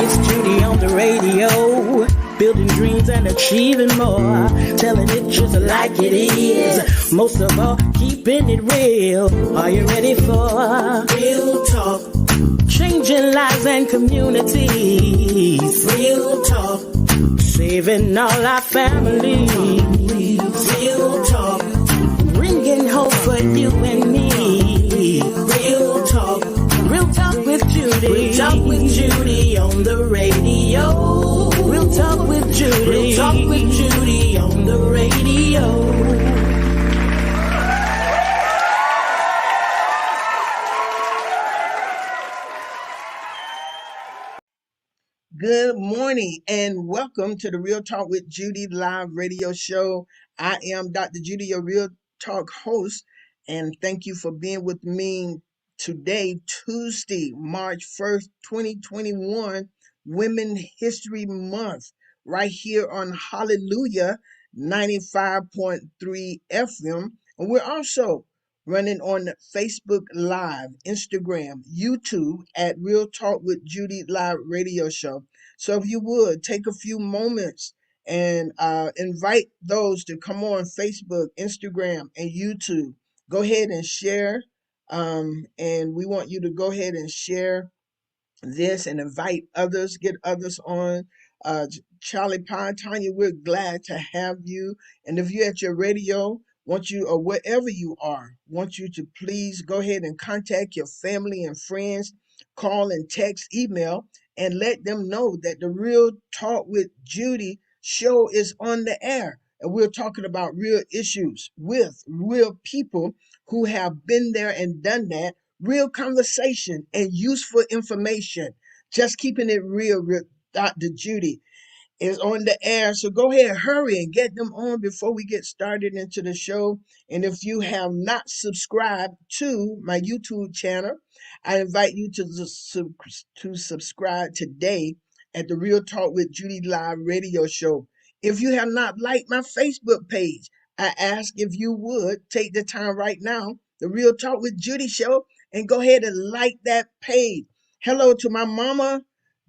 It's Judy on the radio, building dreams and achieving more, telling it just like it is. Most of all, keeping it real. Are you ready for real talk? Changing lives and communities. Real talk. Saving all our families. Real talk. Bringing hope for you and me. Real talk. Real talk with Judy. Real talk with Judy on the radio. Real talk with Judy. Real talk with Judy on the radio. Good morning and welcome to the Real Talk with Judy live radio show. I am Dr. Judy, your Real Talk host, and thank you for being with me today, Tuesday, March 1st, 2021, Women History Month, right here on Hallelujah 95.3 FM. And we're also running on Facebook Live, Instagram, YouTube at Real Talk with Judy live radio show. So if you would take a few moments and invite those to come on Facebook, Instagram, and YouTube. Go ahead and share. And we want you to go ahead and share this and invite others, get others on. Charlie Pine, Tanya, we're glad to have you. And if you're at your radio, want you, or wherever you are, want you to please go ahead and contact your family and friends, call and text, email, and let them know that the Real Talk with Judy show is on the air. And we're talking about real issues with real people who have been there and done that, real conversation and useful information. Just keeping it real with Dr. Judy is on the air. So go ahead, hurry and get them on before we get started into the show. And if you have not subscribed to my YouTube channel, I invite you to subscribe today at the Real Talk with Judy live radio show. If you have not liked my Facebook page, I ask if you would take the time right now, the Real Talk with Judy show, and go ahead and like that page. Hello to my mama,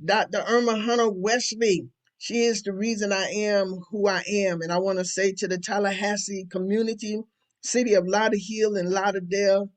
Dr. Irma Hunter Wesley. She is the reason I am who I am. And I want to say to the Tallahassee community, city of Lauderhill and Lauderdale,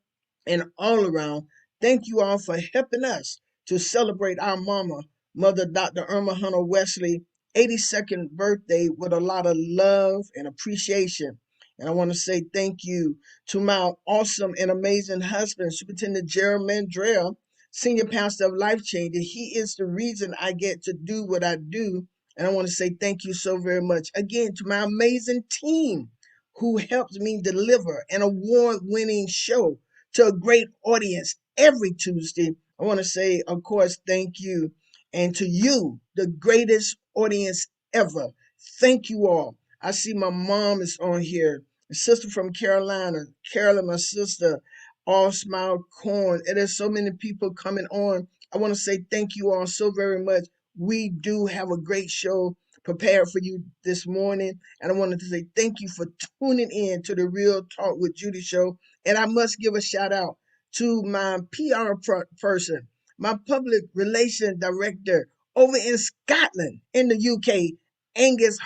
and all around, thank you all for helping us to celebrate our mama, Mother Dr. Irma Hunter Wesley, 82nd birthday with a lot of love and appreciation. And I want to say thank you to my awesome and amazing husband, Superintendent Gerald Mandrell, Senior Pastor of Life Changer. He is the reason I get to do what I do. And I want to say thank you so very much again to my amazing team who helps me deliver an award-winning show to a great audience every Tuesday. I want to say, of course, thank you. And to you, the greatest audience ever. Thank you all. I see my mom is on here. A sister from Carolina, Carolyn, my sister, All Smile Corn. And there's so many people coming on. I want to say thank you all so very much. We do have a great show prepared for you this morning. And I wanted to say thank you for tuning in to the Real Talk with Judy show. And I must give a shout out to my PR person, my public relations director over in Scotland, in the UK, Angus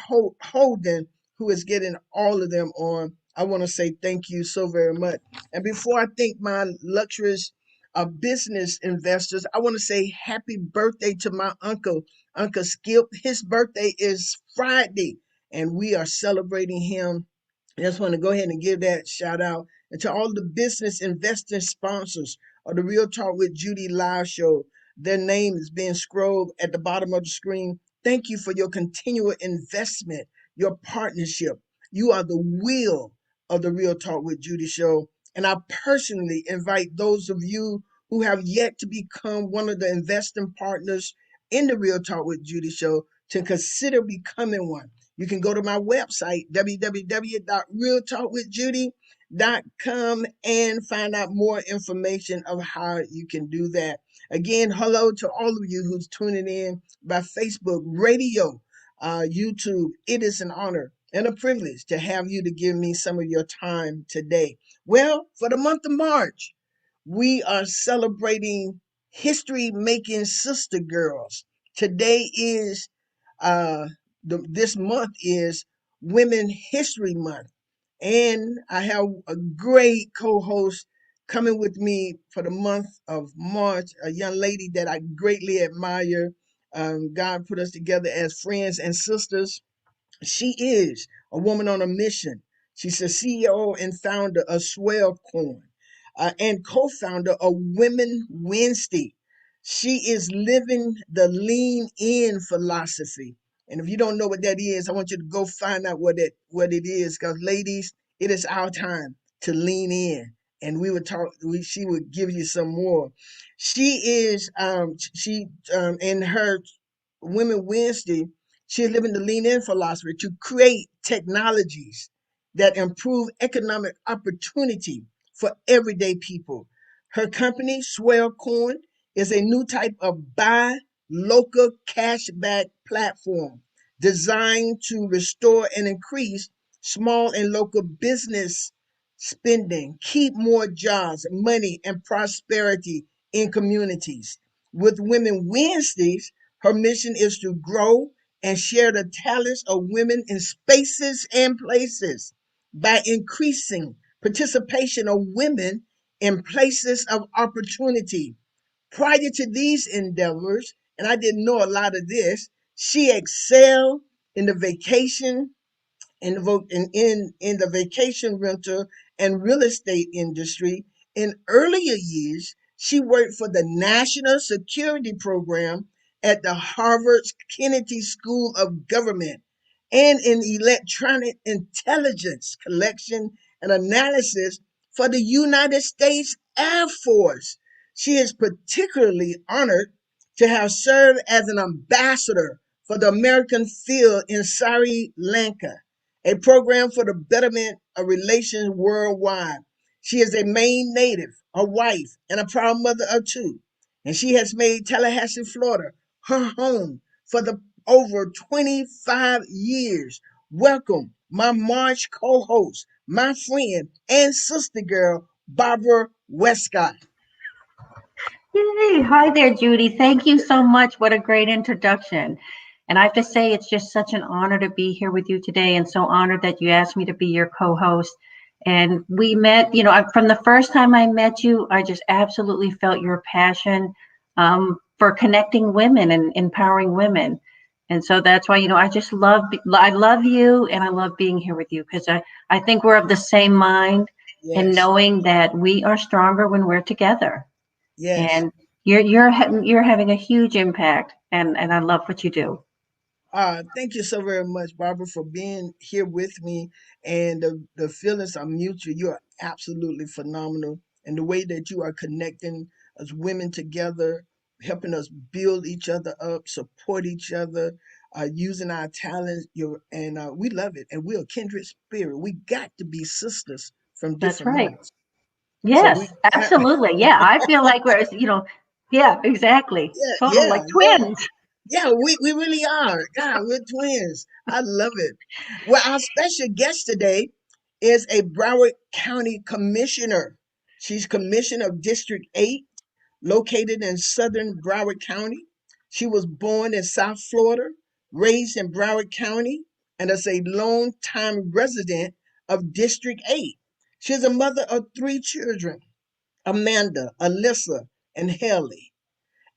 Holden, who is getting all of them on. I want to say thank you so very much. And before I thank my luxurious business investors, I want to say happy birthday to my uncle, Uncle Skip. His birthday is Friday, and we are celebrating him. I just want to go ahead and give that shout out. And to all the business investing sponsors of the Real Talk with Judy live show, their name is being scrolled at the bottom of the screen. Thank you for your continual investment, your partnership. You are the wheel of the Real Talk with Judy show. And I personally invite those of you who have yet to become one of the investing partners in the Real Talk with Judy show to consider becoming one. You can go to my website, www.realtalkwithjudy.com, and find out more information of how you can do that. Again, hello to all of you who's tuning in by Facebook, radio, YouTube. It is an honor and a privilege to have you to give me some of your time today. Well, for the month of March, we are celebrating history-making sister girls. Today is this month is Women History Month, and I have a great co-host coming with me for the month of March. A young lady that I greatly admire. God put us together as friends and sisters. She is a woman on a mission. She's the CEO and founder of Swell Corn, and co-founder of Women Wednesday. She is living the lean in philosophy. And if you don't know what that is, I want you to go find out what it is. Because ladies, it is our time to lean in. And we would talk. She would give you some more. She is in her Women Wednesday, she's living the lean in philosophy to create technologies that improve economic opportunity for everyday people. Her company, Swell Corn, is a new type of buy local cashback platform designed to restore and increase small and local business spending, keep more jobs, money, and prosperity in communities. With Women Wednesdays, her mission is to grow and share the talents of women in spaces and places by increasing participation of women in places of opportunity. Prior to these endeavors, and I didn't know a lot of this, she excelled in the vacation in the vacation rental and real estate industry. In earlier years, she worked for the National Security Program at the Harvard's Kennedy School of Government and in electronic intelligence collection and analysis for the United States Air Force. She is particularly honored to have served as an ambassador for the American field in Sri Lanka, a program for the betterment of relations worldwide. She is a Maine native, a wife, and a proud mother of two. And she has made Tallahassee, Florida, her home for the over 25 years. Welcome, my March co-host, my friend and sister girl, Barbara Westcott. Yay! Hi there, Judy. Thank you so much. What a great introduction. And I have to say, it's just such an honor to be here with you today, and so honored that you asked me to be your co host. And we met, from the first time I met you, I just absolutely felt your passion for connecting women and empowering women. And so that's why, I love you and I love being here with you because I think we're of the same mind and Yes, knowing that we are stronger when we're together, yes. and you're having a huge impact, and I love what you do. Thank you so very much, Barbara, for being here with me. And the feelings are mutual. You are absolutely phenomenal. And the way that you are connecting us women together, helping us build each other up, support each other, using our talents. We love it. And we're a kindred spirit. We got to be sisters from That's different right. mothers. So we, Yes, absolutely. Yeah, I feel like yeah, exactly. yeah, Total yeah, like yeah. twins. Yeah, we really are. God, we're twins. I love it. Well, our special guest today is a Broward County Commissioner. She's Commissioner of District 8, located in southern Broward County. She was born in South Florida, raised in Broward County, and is a lone-time resident of District 8. She's a mother of three children, Amanda, Alyssa, and Haley,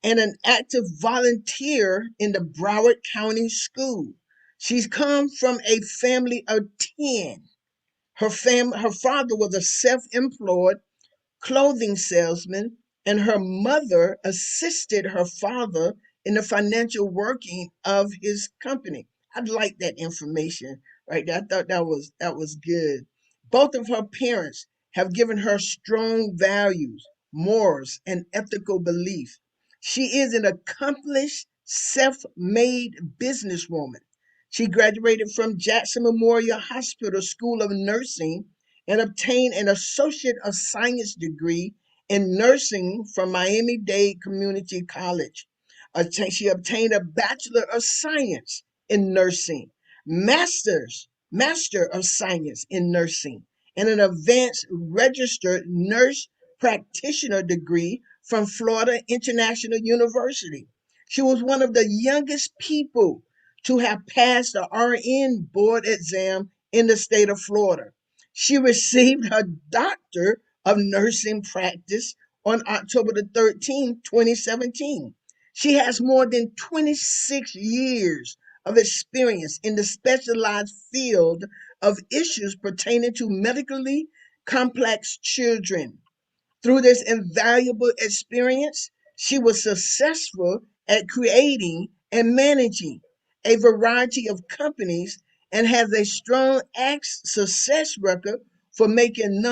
and an active volunteer in the Broward County School. She's come from a family of 10. Her father was a self-employed clothing salesman, and her mother assisted her father in the financial working of his company. I'd like that information right there. I thought that was good. Both of her parents have given her strong values, morals, and ethical belief. She is an accomplished, self-made businesswoman. She graduated from Jackson Memorial Hospital School of Nursing and obtained an Associate of Science degree in nursing from Miami-Dade Community College. She obtained a Bachelor of Science in nursing, Master of Science in nursing, and an advanced registered nurse practitioner degree from Florida International University. She was one of the youngest people to have passed the RN board exam in the state of Florida. She received her doctor of nursing practice on October the 13th, 2017. She has more than 26 years of experience in the specialized field of issues pertaining to medically complex children. Through this invaluable experience, she was successful at creating and managing a variety of companies and has a strong success record for making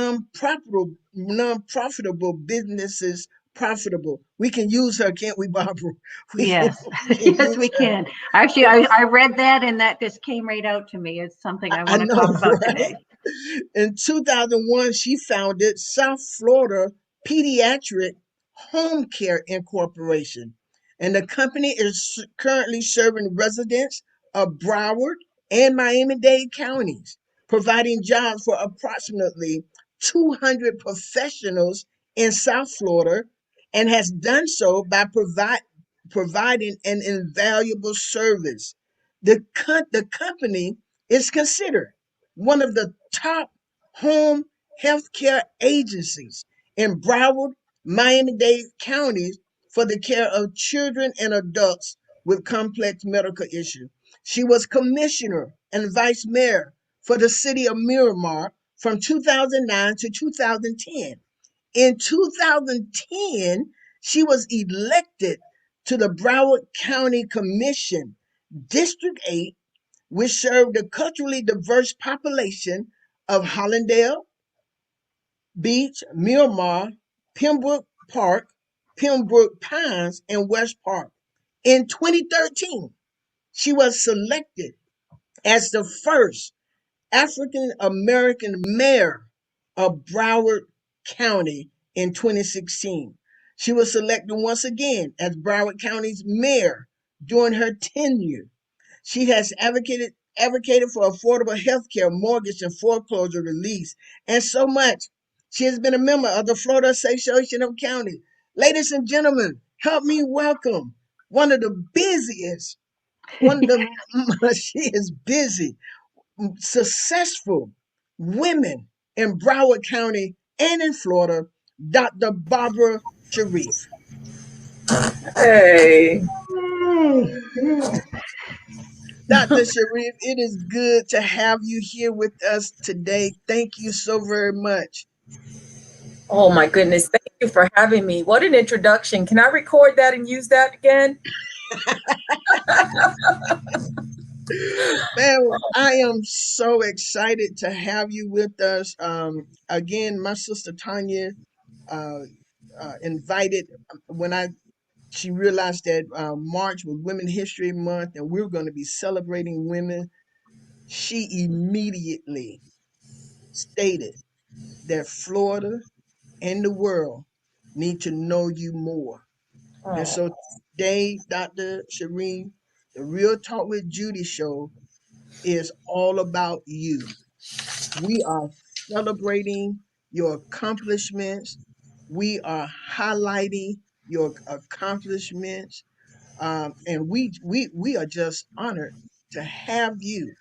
non-profitable businesses profitable. We can use her, can't we, Barbara? We can, Yes, we can yes, use we her. can. Actually, I read that and that just came right out to me. It's something I I want to know, talk about right? today. In 2001, she founded South Florida Pediatric Home Care Incorporation, and the company is currently serving residents of Broward and Miami-Dade counties, providing jobs for approximately 200 professionals in South Florida, and has done so by providing an invaluable service. The company is considered one of the top home health care agencies in Broward, Miami-Dade counties for the care of children and adults with complex medical issues. She was commissioner and vice mayor for the city of Miramar from 2009 to 2010. In 2010, she was elected to the Broward County Commission, District 8, which served the culturally diverse population of Hollandale Beach, Miramar, Pembroke Park, Pembroke Pines, and West Park. In 2013, she was selected as the first African American mayor of Broward County in 2016. She was selected once again as Broward County's mayor during her tenure. She has advocated for affordable health care, mortgage, and foreclosure release, and so much. She has been a member of the Florida Association of Counties. Ladies and gentlemen, help me welcome one of the busiest, one of the, she is busy, successful women in Broward County and in Florida, Dr. Barbara Sharif. Hey. Dr. Sharif, it is good to have you here with us today. Thank you so very much. Oh my goodness. Thank you for having me. What an introduction. Can I record that and use that again? Man, I am so excited to have you with us. Again, my sister Tanya uh, invited when she realized that March was Women History Month and we were going to be celebrating women. She immediately stated that Florida and the world need to know you more. And Oh, so today, Dr. Sharif, the Real Talk with Judy show is all about you. We are celebrating your accomplishments. We are highlighting your accomplishments. And we are just honored to have you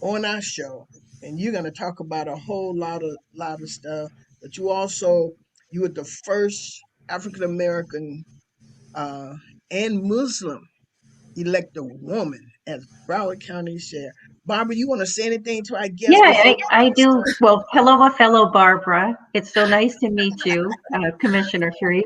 on our show. And you're going to talk about a whole lot of stuff. But you were the first African American uh, and Muslim elected woman as Broward County Sheriff. Barbara, you want to say anything to our Yeah, guests before we I get do. started? Well, hello, fellow Barbara. It's so nice to meet you, Commissioner Sharif.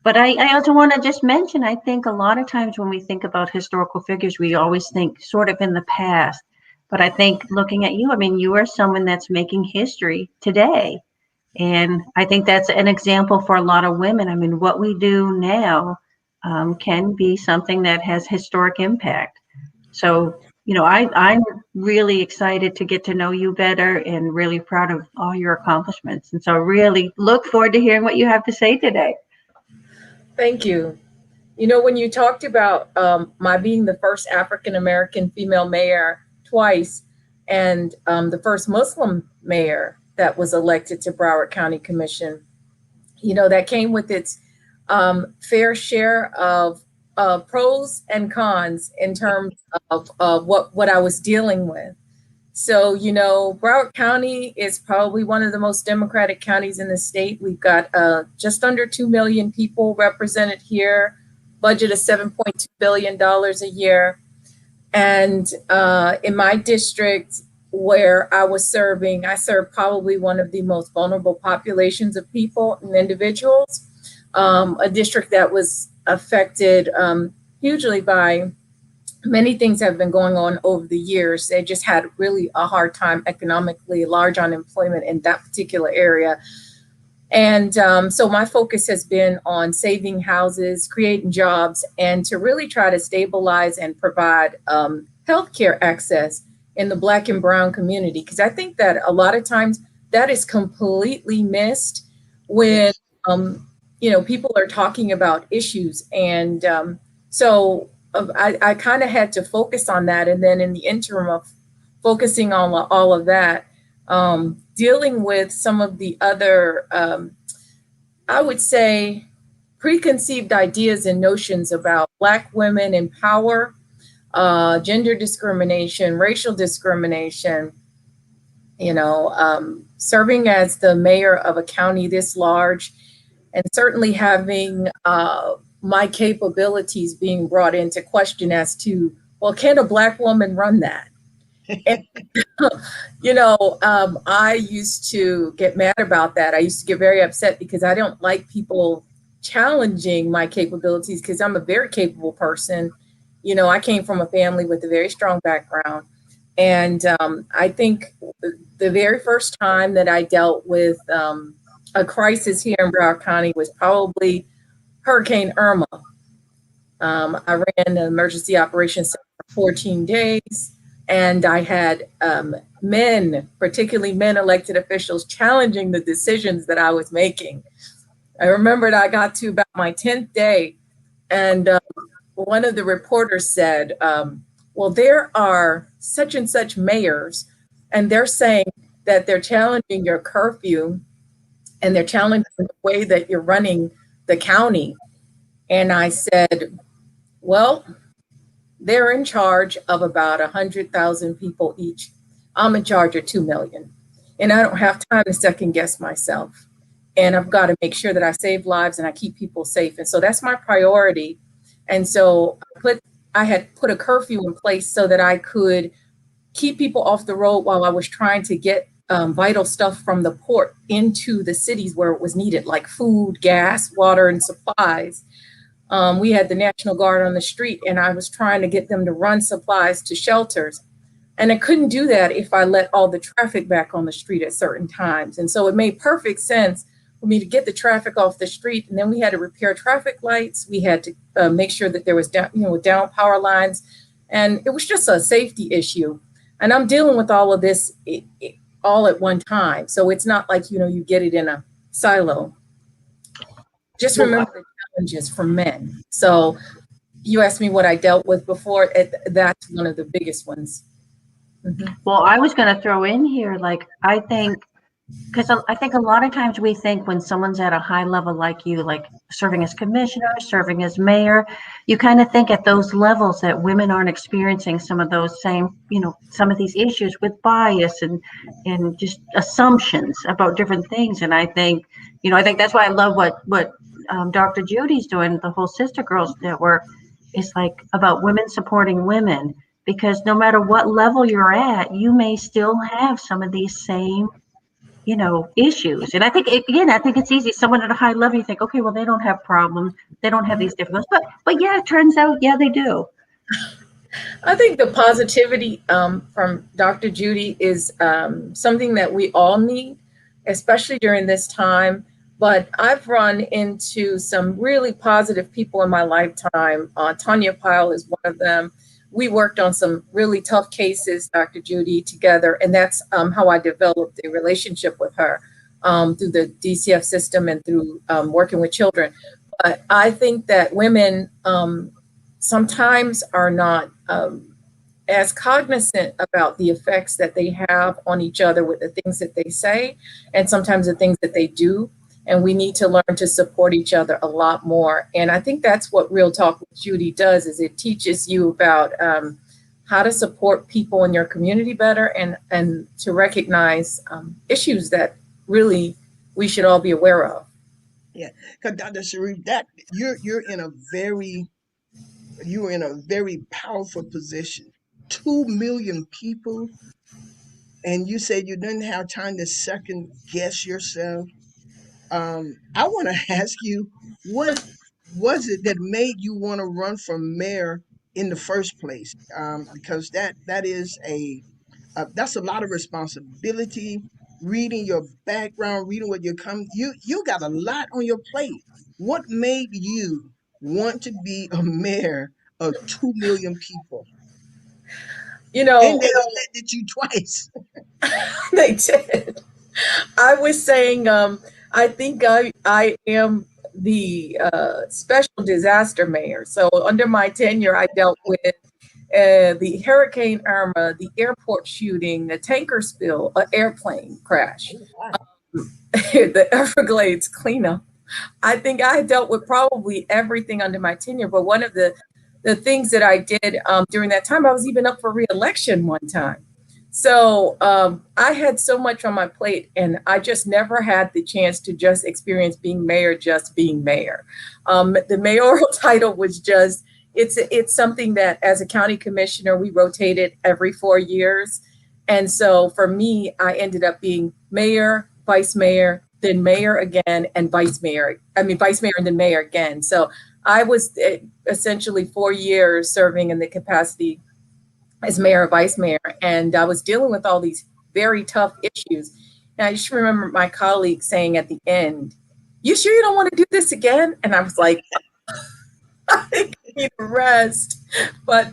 But I also want to just mention, I think a lot of times when we think about historical figures, we always think sort of in the past. But I think looking at you, I mean, you are someone that's making history today. And I think that's an example for a lot of women. I mean, what we do now can be something that has historic impact. So, I'm really excited to get to know you better and really proud of all your accomplishments. And so, really look forward to hearing what you have to say today. thank you. You know, when you talked about my being the first African American female mayor twice and the first Muslim mayor that was elected to Broward County Commission, you know, that came with its fair share of pros and cons in terms of what I was dealing with. So, Broward County is probably one of the most Democratic counties in the state. We've got just under 2 million people represented here, budget of $7.2 billion a year. And in my district where I was serving, I served probably one of the most vulnerable populations of people and individuals, a district that was affected hugely by many things have been going on over the years. They just had really a hard time economically, large unemployment in that particular area. And so my focus has been on saving houses, creating jobs, and to really try to stabilize and provide healthcare access in the Black and Brown community. Because I think that a lot of times that is completely missed when, people are talking about issues. And so I kind of had to focus on that. And then in the interim of focusing on all of that, dealing with some of the other, I would say, preconceived ideas and notions about Black women in power, gender discrimination, racial discrimination, serving as the mayor of a county this large, and certainly having my capabilities being brought into question as to, well, can a Black woman run that? And, I used to get mad about that. I used to get very upset because I don't like people challenging my capabilities because I'm a very capable person. I came from a family with a very strong background. And I think the very first time that I dealt with a crisis here in Broward County was probably Hurricane Irma. I ran the emergency operations center for 14 days, and I had men, particularly men elected officials, challenging the decisions that I was making. I remembered I got to about my 10th day, and one of the reporters said, well, there are such and such mayors, and they're saying that they're challenging your curfew, and they're challenging the way that you're running the county. And I said, well, they're in charge of about 100,000 people each. I'm in charge of 2 million. And I don't have time to second guess myself. And I've got to make sure that I save lives and I keep people safe. And so that's my priority. And so I had put a curfew in place so that I could keep people off the road while I was trying to get vital stuff from the port into the cities where it was needed, like food, gas, water, and supplies. We had the National Guard on the street, and I was trying to get them to run supplies to shelters. And I couldn't do that if I let all the traffic back on the street at certain times. And so it made perfect sense for me to get the traffic off the street. And then we had to repair traffic lights. We had to make sure that there was down power lines. And it was just a safety issue. And I'm dealing with all of this all at one time. So it's not like, you get it in a silo. Just remember the challenges for men. So you asked me what I dealt with before. That's one of the biggest ones. Mm-hmm. Well, I was going to throw in here, I think a lot of times we think when someone's at a high level like you, like serving as commissioner, serving as mayor, you kind of think at those levels that women aren't experiencing some of those same, some of these issues with bias and just assumptions about different things. And I think that's why I love what Dr. Judy's doing, the whole Sister Girls Network, is like about women supporting women, because no matter what level you're at, you may still have some of these same issues. And I think it's easy. Someone at a high level, you think, okay, well, they don't have problems. They don't have these difficulties. But yeah, it turns out, yeah, they do. I think the positivity from Dr. Judy is something that we all need, especially during this time. But I've run into some really positive people in my lifetime. Tanya Pyle is one of them. We worked on some really tough cases, Dr. Judy, together, and that's how I developed a relationship with her through the DCF system and through working with children. But I think that women sometimes are not as cognizant about the effects that they have on each other with the things that they say and sometimes the things that they do. and we need to learn to support each other a lot more. And I think that's what Real Talk with Judy does, is it teaches you about how to support people in your community better, and to recognize issues that really we should all be aware of. Yeah, because Dr. Sharif, that you're in a very powerful position. 2 million people, and you said you didn't have time to second guess yourself. I want to ask you, what was it that made you want to run for mayor in the first place? Because that is that's a lot of responsibility. Reading your background, reading what you got a lot on your plate. What made you want to be a mayor of 2 million people? You And know, they elected you twice. they did. I was saying, I think I am the special disaster mayor. So under my tenure, I dealt with the Hurricane Irma, the airport shooting, the tanker spill, an airplane crash, Oh, wow. the Everglades cleanup. I think I dealt with probably everything under my tenure. But one of the things that I did during that time, I was even up for reelection one time. So I had so much on my plate, and I just never had the chance to just experience being mayor, just being mayor. The mayoral title was just, it's something that as a county commissioner, we rotated every 4 years. And so for me, I ended up being mayor, vice mayor, then mayor again, and vice mayor. I mean, vice mayor and then mayor again. So I was essentially 4 years serving in the capacity as mayor or vice mayor, and I was dealing with all these very tough issues. And I just remember my colleague saying at the end, "You sure you don't want to do this again?" And I was like, "I think I need a rest." But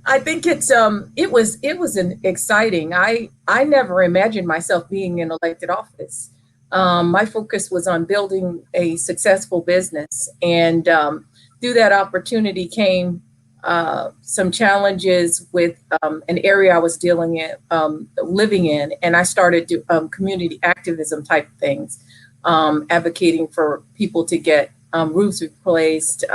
I think it was an exciting. I never imagined myself being in elected office. My focus was on building a successful business, and through that opportunity came some challenges with an area I was living in, and I started to community activism type things, advocating for people to get roofs replaced,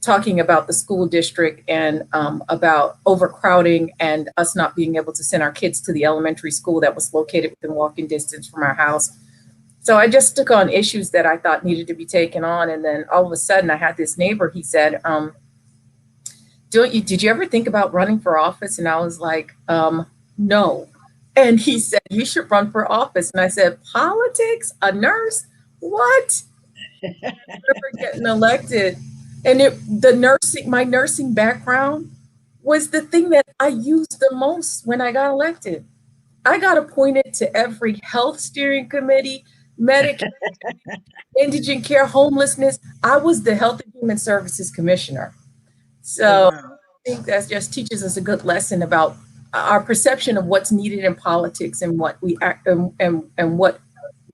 talking about the school district and about overcrowding and us not being able to send our kids to the elementary school that was located within walking distance from our house. So I just took on issues that I thought needed to be taken on, and then all of a sudden I had this neighbor. He said, did you ever think about running for office? And I was like, no. And he said, you should run for office. And I said, politics, a nurse, what? I remember getting elected. And my nursing background was the thing that I used the most when I got elected. I got appointed to every health steering committee, Medicaid, indigent care, homelessness. I was the Health and Human Services Commissioner. Oh, So wow. I think that just teaches us a good lesson about our perception of what's needed in politics and what we act and what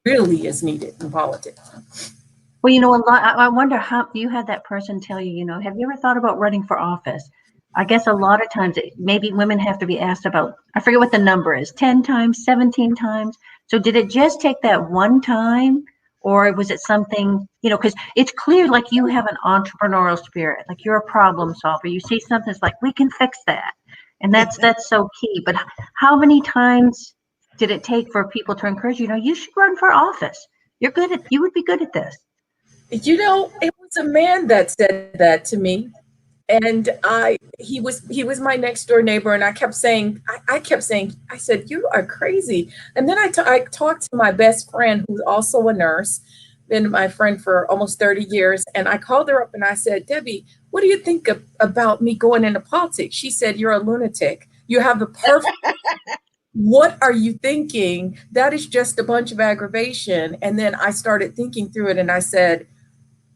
really is needed in politics. Well, a lot. I wonder how you had that person tell you, have you ever thought about running for office? I guess a lot of times maybe women have to be asked about, I forget what the number is, 10 times, 17 times. So did it just take that one time, or was it something, because it's clear like you have an entrepreneurial spirit, like you're a problem solver. You see something, it's like, we can fix that. And that's so key. But how many times did it take for people to encourage you, you should run for office? You would be good at this. It was a man that said that to me, and he was my next door neighbor, and I kept saying, I said, you are crazy. And then I talked to my best friend, who's also a nurse, been my friend for almost 30 years, and I called her up and I said, Debbie, what do you think about me going into politics? She said, you're a lunatic. You have the perfect. What are you thinking? That is just a bunch of aggravation. And then I started thinking through it, and I said,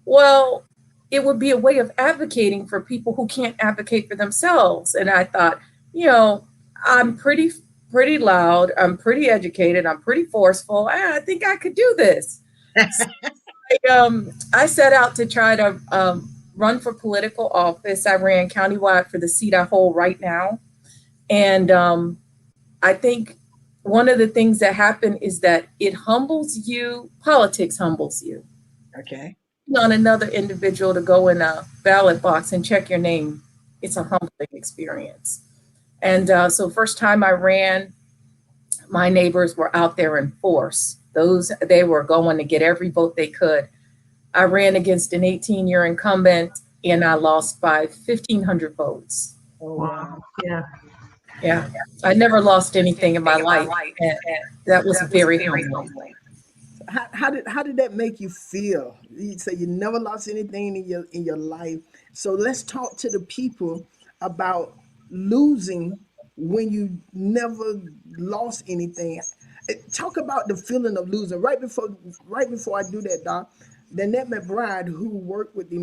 well, it would be a way of advocating for people who can't advocate for themselves. And I thought, I'm pretty loud, I'm pretty educated, I'm pretty forceful. I think I could do this. So, I set out to try to run for political office. I ran countywide for the seat I hold right now. And I think, one of the things that happen is that it humbles you. Politics humbles you. Okay. On another individual to go in a ballot box and check your name, it's a humbling experience. And so first time I ran, my neighbors were out there in force. They were going to get every vote they could. I ran against an 18-year incumbent and I lost by 1,500 votes. Oh, wow. Yeah. Yeah, I never lost anything in my life, and that was very humbling. How did that make you feel? You say you never lost anything in your life. So let's talk to the people about losing when you never lost anything. Talk about the feeling of losing. Right before I do that, Doc, Nanette McBride, who worked with the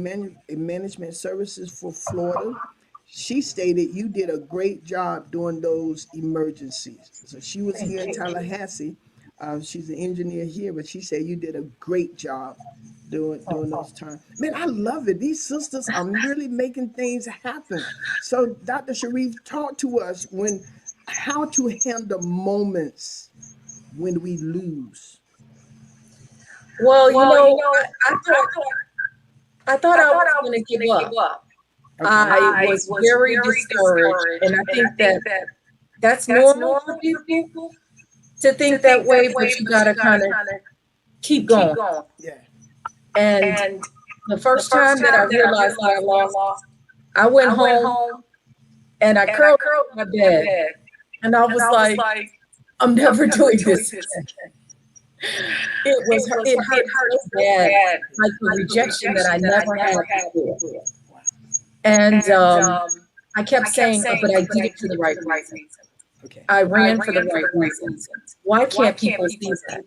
management services for Florida, she stated you did a great job during those emergencies. So she was here in Tallahassee. She's an engineer here, but she said you did a great job during those times. Man, I love it. These sisters are really making things happen. So, Dr. Sharif, talk to us how to handle moments when we lose. Well, I thought I was going to give up. Okay. I was very discouraged, and I think that that's normal for people to think that way, but you gotta kind of keep going. Yeah. And the first time that I realized I lost, I went home and I curled up in my bed, and I was like, I'm never doing this again. It hurt so bad, like the rejection that I never had before. And I kept saying, but I did it for the right reason. Okay. I ran for the right reasons. Why can't people see that?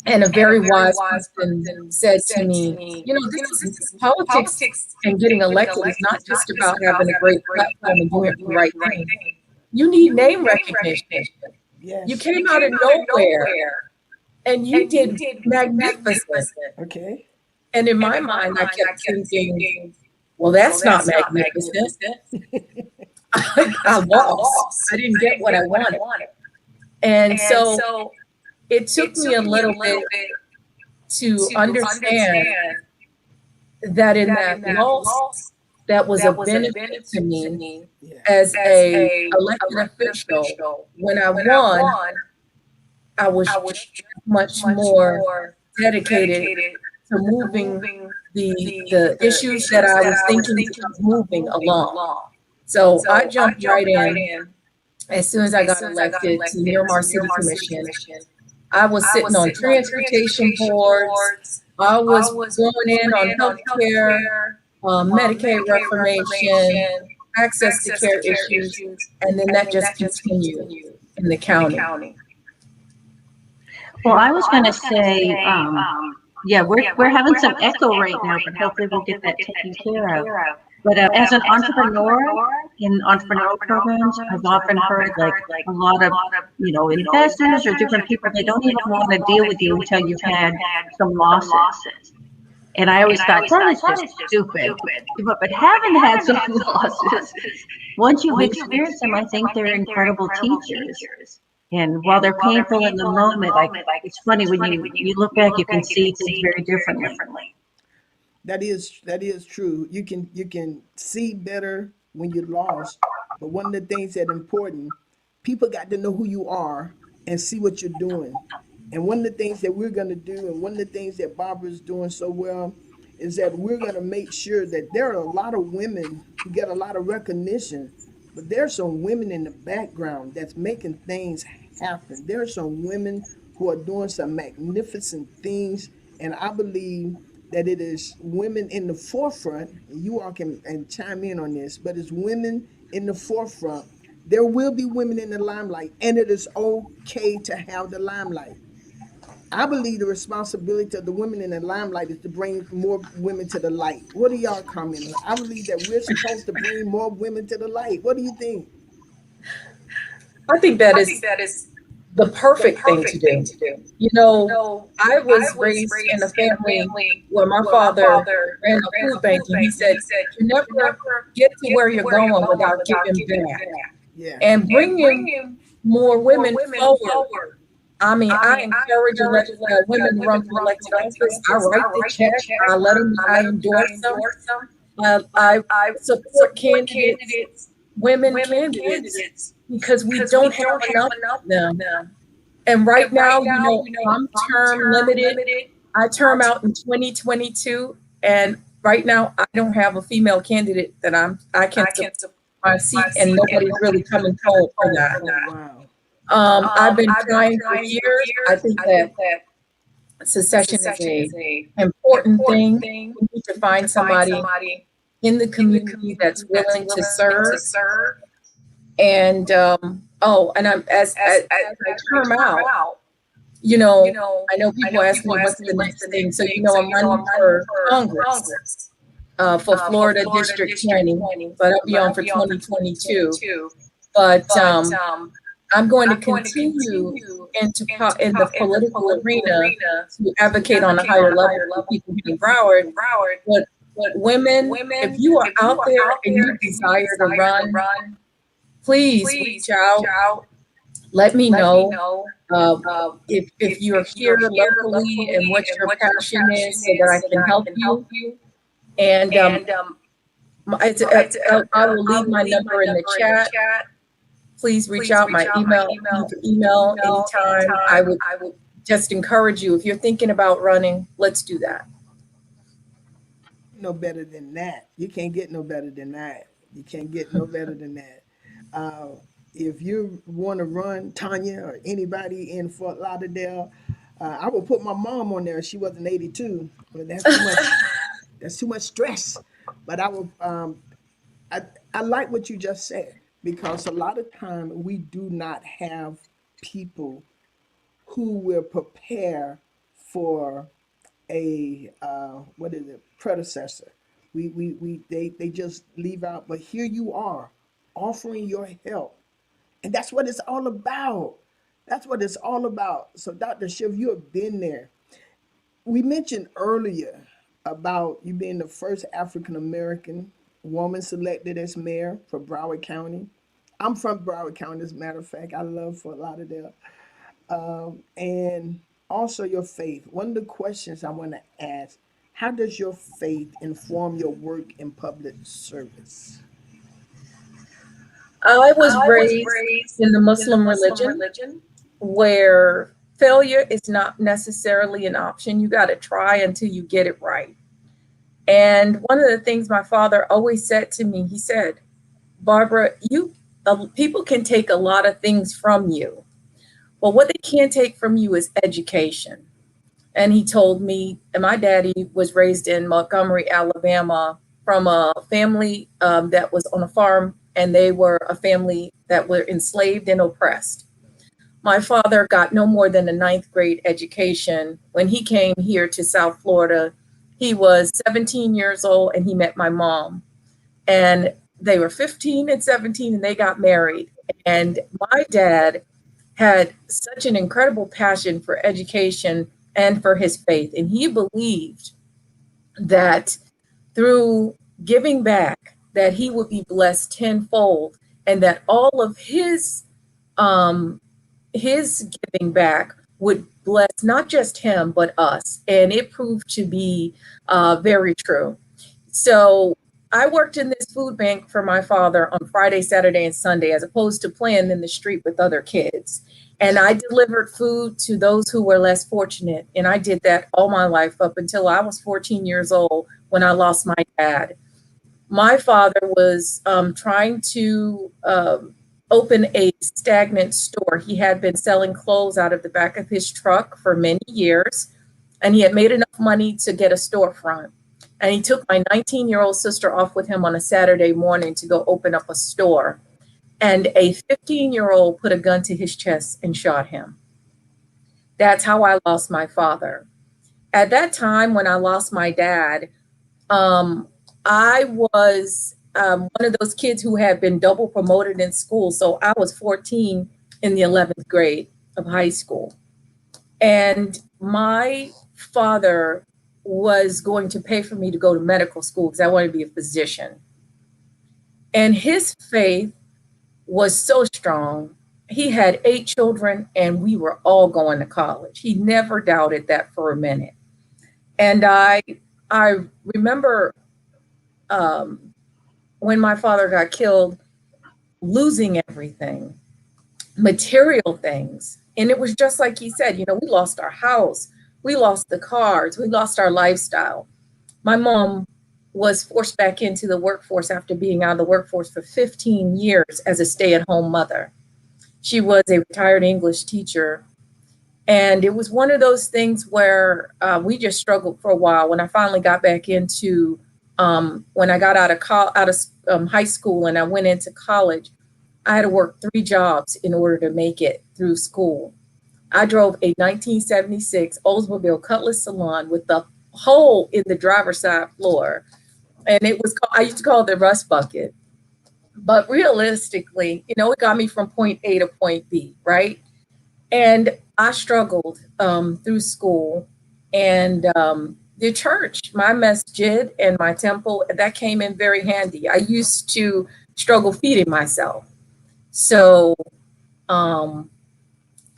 And a very wise person said to me, this is politics, and getting elected is not just about having a great platform and doing the right thing. You need name recognition. Yes. You came out of nowhere and you did magnificent. Okay. And in my mind, I kept thinking, well, that's not magnificent. I lost. I didn't get what I wanted. And so it took me a little bit to understand that in that loss, that was a benefit to me as a elected official. When I won, I was much more dedicated to moving the issues that I was thinking of moving along. So I jumped right in as soon as I got elected to Miramar City Commission. I was sitting on transportation boards. I was going in on healthcare, Medicaid reformation, access to care issues, and then that just continued in the county. Well, I was going to say, yeah, we're having some echo right now, but hopefully we'll get that taken care of. But as an entrepreneur in entrepreneurial programs, I've often heard like a lot of, investors or different people, they don't even want to deal with you until you've had some losses. And I always thought that is just stupid. But having had some losses, once you've experienced them, I think they're incredible teachers. And while they're painful in the moment, like it's funny when you look back, you can see things very differently. That is true. You can see better when you lost, but one of the things that's important, people got to know who you are and see what you're doing. And one of the things that we're going to do, and one of the things that Barbara's doing so well, is that we're going to make sure that there are a lot of women who get a lot of recognition, but there's some women in the background that's making things happen. There are some women who are doing some magnificent things, and I believe that it is women in the forefront. You all can chime in on this, but it's women in the forefront. There will be women in the limelight, and it is okay to have the limelight. I believe the responsibility of the women in the limelight is to bring more women to the light. What are y'all commenting? I believe that we're supposed to bring more women to the light. What do you think? I think that is the perfect thing to do. I was raised in a family where my father ran a food bank, and he said, you never get to where you're going without giving back. Yeah. And bringing more women forward. I mean, I encourage women to run for elected office. I write the check. I let them. I endorse them. I support candidates, women candidates, because we don't have enough of them. And right now, I'm term limited. I term out in 2022, and right now I don't have a female candidate that I can support my seat, and nobody's really coming forward for that. Oh, wow. I've been trying for years. I think that secession is a important thing. We need to find somebody in the community that's willing to serve. And and as I term out, I know people ask me what's the next thing. So I'm running for Congress for Florida District 20, but I'll be on for 2022. But I'm going to continue in the political arena to advocate on a higher level for people in Broward. But women, if you are out there and you desire to run, please reach out. Let me know if you're here locally and what your passion is, so that I can help you. And I will leave my number in the chat. Please reach out. My email, you can email anytime. I would just encourage you, if you're thinking about running, let's do that. No better than that. You can't get no better than that. You can't get no better than that. If you want to run, Tanya, or anybody in Fort Lauderdale, I will put my mom on there. She wasn't 82, but that's too much. That's too much stress. But I will. I like what you just said, because a lot of time we do not have people who will prepare for a predecessor. They just leave out. But here you are, offering your help, and that's what it's all about. That's what it's all about. So, Dr. Shiv, you have been there. We mentioned earlier about you being the first African American woman selected as mayor for Broward County. I'm from Broward County, as a matter of fact. I love Fort Lauderdale. And also your faith. One of the questions I want to ask, how does your faith inform your work in public service? I was raised in the Muslim religion, where failure is not necessarily an option. You got to try until you get it right. And one of the things my father always said to me, he said, Barbara, people can take a lot of things from you, but what they can't take from you is education. And he told me, and my daddy was raised in Montgomery, Alabama, from a family that was on a farm, and they were a family that were enslaved and oppressed. My father got no more than a 9th grade education. When he came here to South Florida, he was 17 years old, and he met my mom. And they were 15 and 17, and they got married. And my dad had such an incredible passion for education and for his faith. And he believed that through giving back, that he would be blessed tenfold, and that all of his giving back would bless not just him, but us. And it proved to be very true. So I worked in this food bank for my father on Friday, Saturday, and Sunday, as opposed to playing in the street with other kids. And I delivered food to those who were less fortunate. And I did that all my life up until I was 14 years old, when I lost my dad. My father was trying to open a stagnant store. He had been selling clothes out of the back of his truck for many years, and he had made enough money to get a storefront. And he took my 19-year-old sister off with him on a Saturday morning to go open up a store. And a 15-year-old put a gun to his chest and shot him. That's how I lost my father. At that time, when I lost my dad, I was one of those kids who had been double promoted in school. So I was 14 in the 11th grade of high school. And my father was going to pay for me to go to medical school because I wanted to be a physician. And his faith was so strong, he had 8 children and we were all going to college. He never doubted that for a minute. And I remember when my father got killed, losing everything, material things. And it was just like he said, we lost our house, we lost the cars, we lost our lifestyle. My mom was forced back into the workforce after being out of the workforce for 15 years as a stay-at-home mother. She was a retired English teacher. And it was one of those things where we just struggled for a while. When I finally got back into, when I got out of high school and I went into college, I had to work 3 jobs in order to make it through school. I drove a 1976 Oldsmobile Cutlass Salon with the hole in the driver's side floor. And I used to call it the rust bucket. But realistically, it got me from point A to point B, right? And I struggled through school, and the church, my masjid and my temple, that came in very handy. I used to struggle feeding myself. So I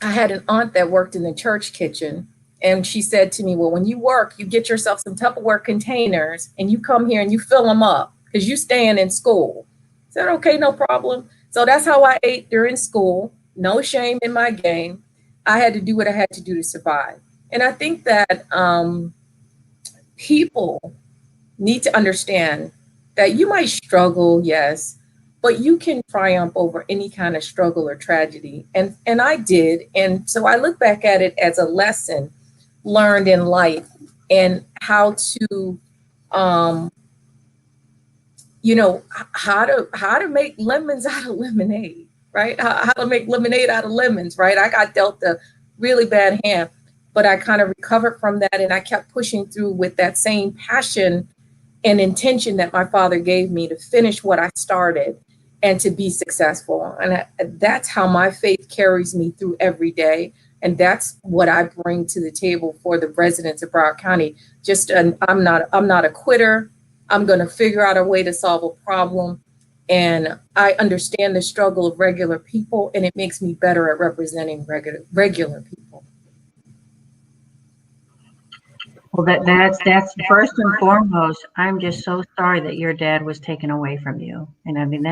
had an aunt that worked in the church kitchen, and she said to me, well, when you work, you get yourself some Tupperware containers and you come here and you fill them up because you staying in school. I said, okay, no problem. So that's how I ate during school. No shame in my game. I had to do what I had to do to survive. And I think that people need to understand that you might struggle, yes, but you can triumph over any kind of struggle or tragedy. And I did. And so I look back at it as a lesson learned in life and how to, how to make lemons out of lemonade, right? How to make lemonade out of lemons, right? I got dealt a really bad hand, but I kind of recovered from that. And I kept pushing through with that same passion and intention that my father gave me to finish what I started and to be successful. And that's how my faith carries me through every day. And that's what I bring to the table for the residents of Broward County. I'm not a quitter. I'm going to figure out a way to solve a problem. And I understand the struggle of regular people, and it makes me better at representing regular people. Well, that's first and foremost. I'm just so sorry that your dad was taken away from you. And I mean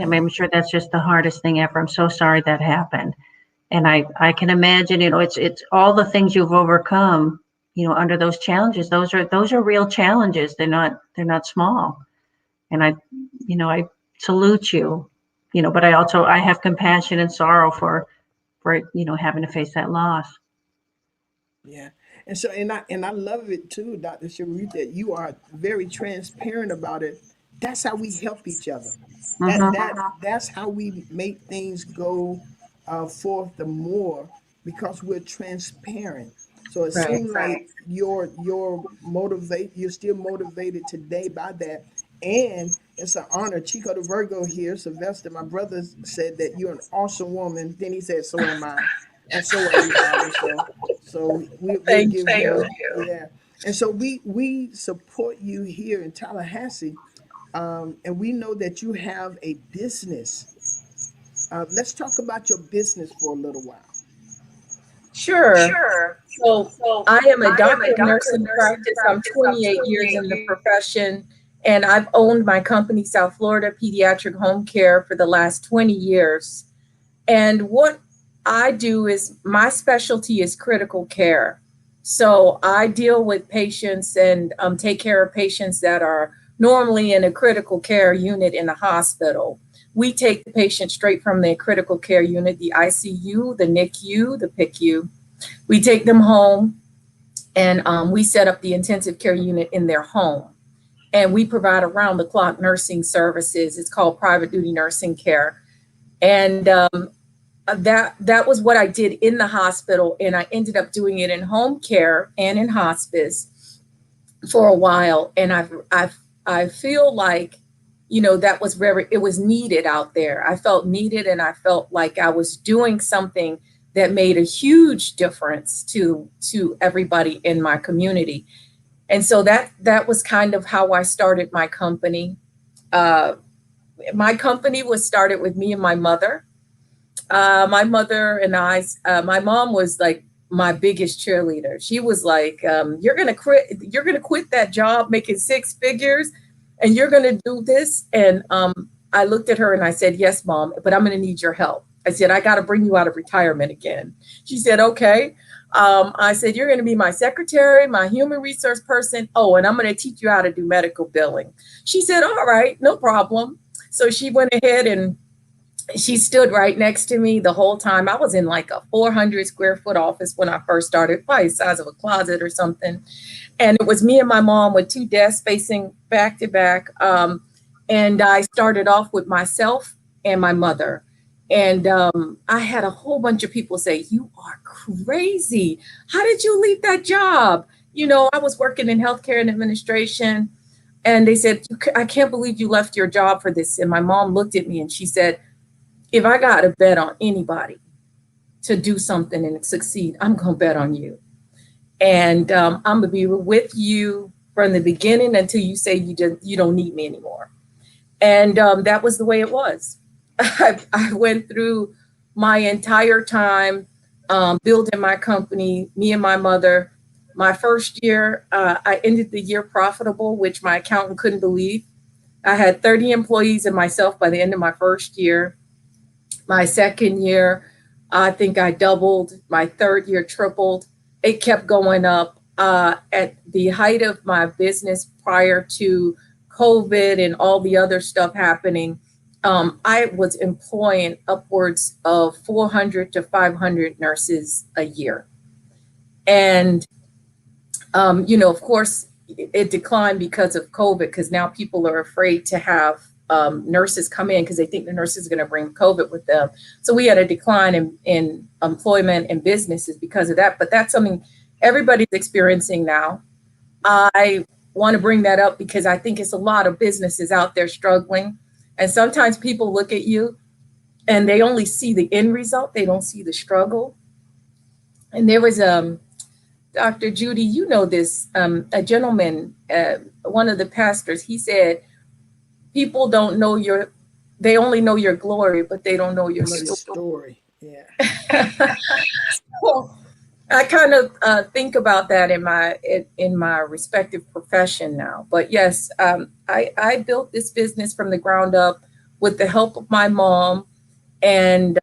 I'm sure that's just the hardest thing ever. I'm so sorry that happened. And I can imagine, it's all the things you've overcome, under those challenges. Those are real challenges. They're not small. And I salute you, but I have compassion and sorrow for having to face that loss. Yeah. And so and I love it too, Dr. Sharif, that you are very transparent about it. That's how we help each other. Mm-hmm. That's how we make things go forth the more, because we're transparent. So it Right. seems like you're still motivated today by that. And it's an honor. Chico the Virgo here, Sylvester, my brother, said that you're an awesome woman. Then he said, so am I. And so are we, Barbara. So we'll Thank give you. him, yeah. And so we support you here in Tallahassee, and we know that you have a business. Let's talk about your business for a little while. Sure. So I am a doctor of nursing practice. I'm 28 years in the profession, and I've owned my company, South Florida Pediatric Home Care, for the last 20 years. And what I do is, my specialty is critical care. So I deal with patients and take care of patients that are normally in a critical care unit in a hospital. We take the patient straight from the critical care unit, the ICU, the NICU, the PICU. We take them home, and we set up the intensive care unit in their home. And we provide around the clock nursing services. It's called private duty nursing care. And that was what I did in the hospital. And I ended up doing it in home care and in hospice for a while. And I feel like, that was it was needed out there. I felt needed, and I felt like I was doing something that made a huge difference to everybody in my community. And so that was kind of how I started my company. my company was started with me and my mother. My mother and I, my mom was like my biggest cheerleader. She was like, you're going to quit that job making six figures and you're going to do this. And I looked at her and I said, yes, Mom, but I'm going to need your help. I said, I got to bring you out of retirement again. She said, okay. I said, you're going to be my secretary, my human resource person. Oh, and I'm going to teach you how to do medical billing. She said, all right, no problem. So she went ahead and she stood right next to me the whole time. I was in like a 400 square foot office when I first started, probably the size of a closet or something. And it was me and my mom with two desks facing back to back. And I started off with myself and my mother. And I had a whole bunch of people say, you are crazy. How did you leave that job? You know, I was working in healthcare and administration. And they said, I can't believe you left your job for this. And my mom looked at me and she said, if I got to bet on anybody to do something and succeed, I'm going to bet on you. And I'm going to be with you from the beginning until you say you don't need me anymore. And that was the way it was. I went through my entire time building my company, me and my mother. My first year, I ended the year profitable, which my accountant couldn't believe. I had 30 employees and myself by the end of my first year. My second year, I think I doubled. My third year, tripled. It kept going up. At the height of my business prior to COVID and all the other stuff happening, I was employing upwards of 400 to 500 nurses a year. And, you know, of course, it declined because of COVID, because now people are afraid to have nurses come in because they think the nurses are going to bring COVID with them. So we had a decline in employment and businesses because of that. But that's something everybody's experiencing now. I want to bring that up because I think it's a lot of businesses out there struggling. And sometimes people look at you and they only see the end result. They don't see the struggle. And there was Dr. Judy, you know this, a gentleman, one of the pastors, he said, people don't know they only know your glory, but they don't know your story. Yeah. So I kind of think about that in my respective profession now. But yes, I built this business from the ground up with the help of my mom. And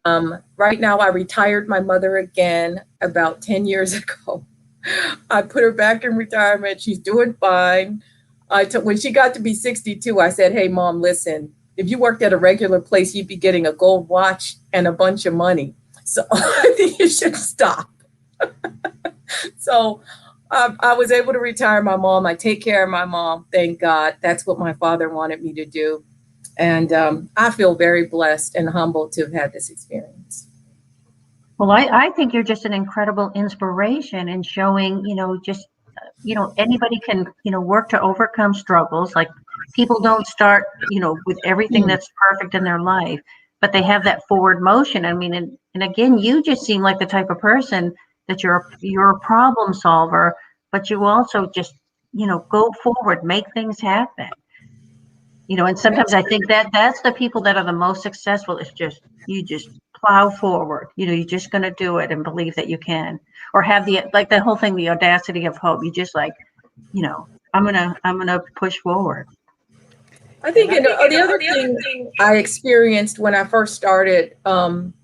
right now I retired my mother again about 10 years ago. I put her back in retirement. She's doing fine. When she got to be 62, I said, hey, Mom, listen, if you worked at a regular place, you'd be getting a gold watch and a bunch of money. So I think you should stop. So I was able to retire my mom. I take care of my mom. Thank God. That's what my father wanted me to do. And I feel very blessed and humbled to have had this experience. Well, I think you're just an incredible inspiration in showing, just, anybody can, work to overcome struggles. Like, people don't start, with everything that's perfect in their life, but they have that forward motion. I mean, and again, you just seem like the type of person that you're a problem solver, but you also just, go forward, make things happen. And sometimes I think that's the people that are the most successful. It's just, you just plow forward. You're just going to do it and believe that you can, or have the whole thing, the audacity of hope. You just like, I'm going to push forward. I think the other thing I experienced when I first started,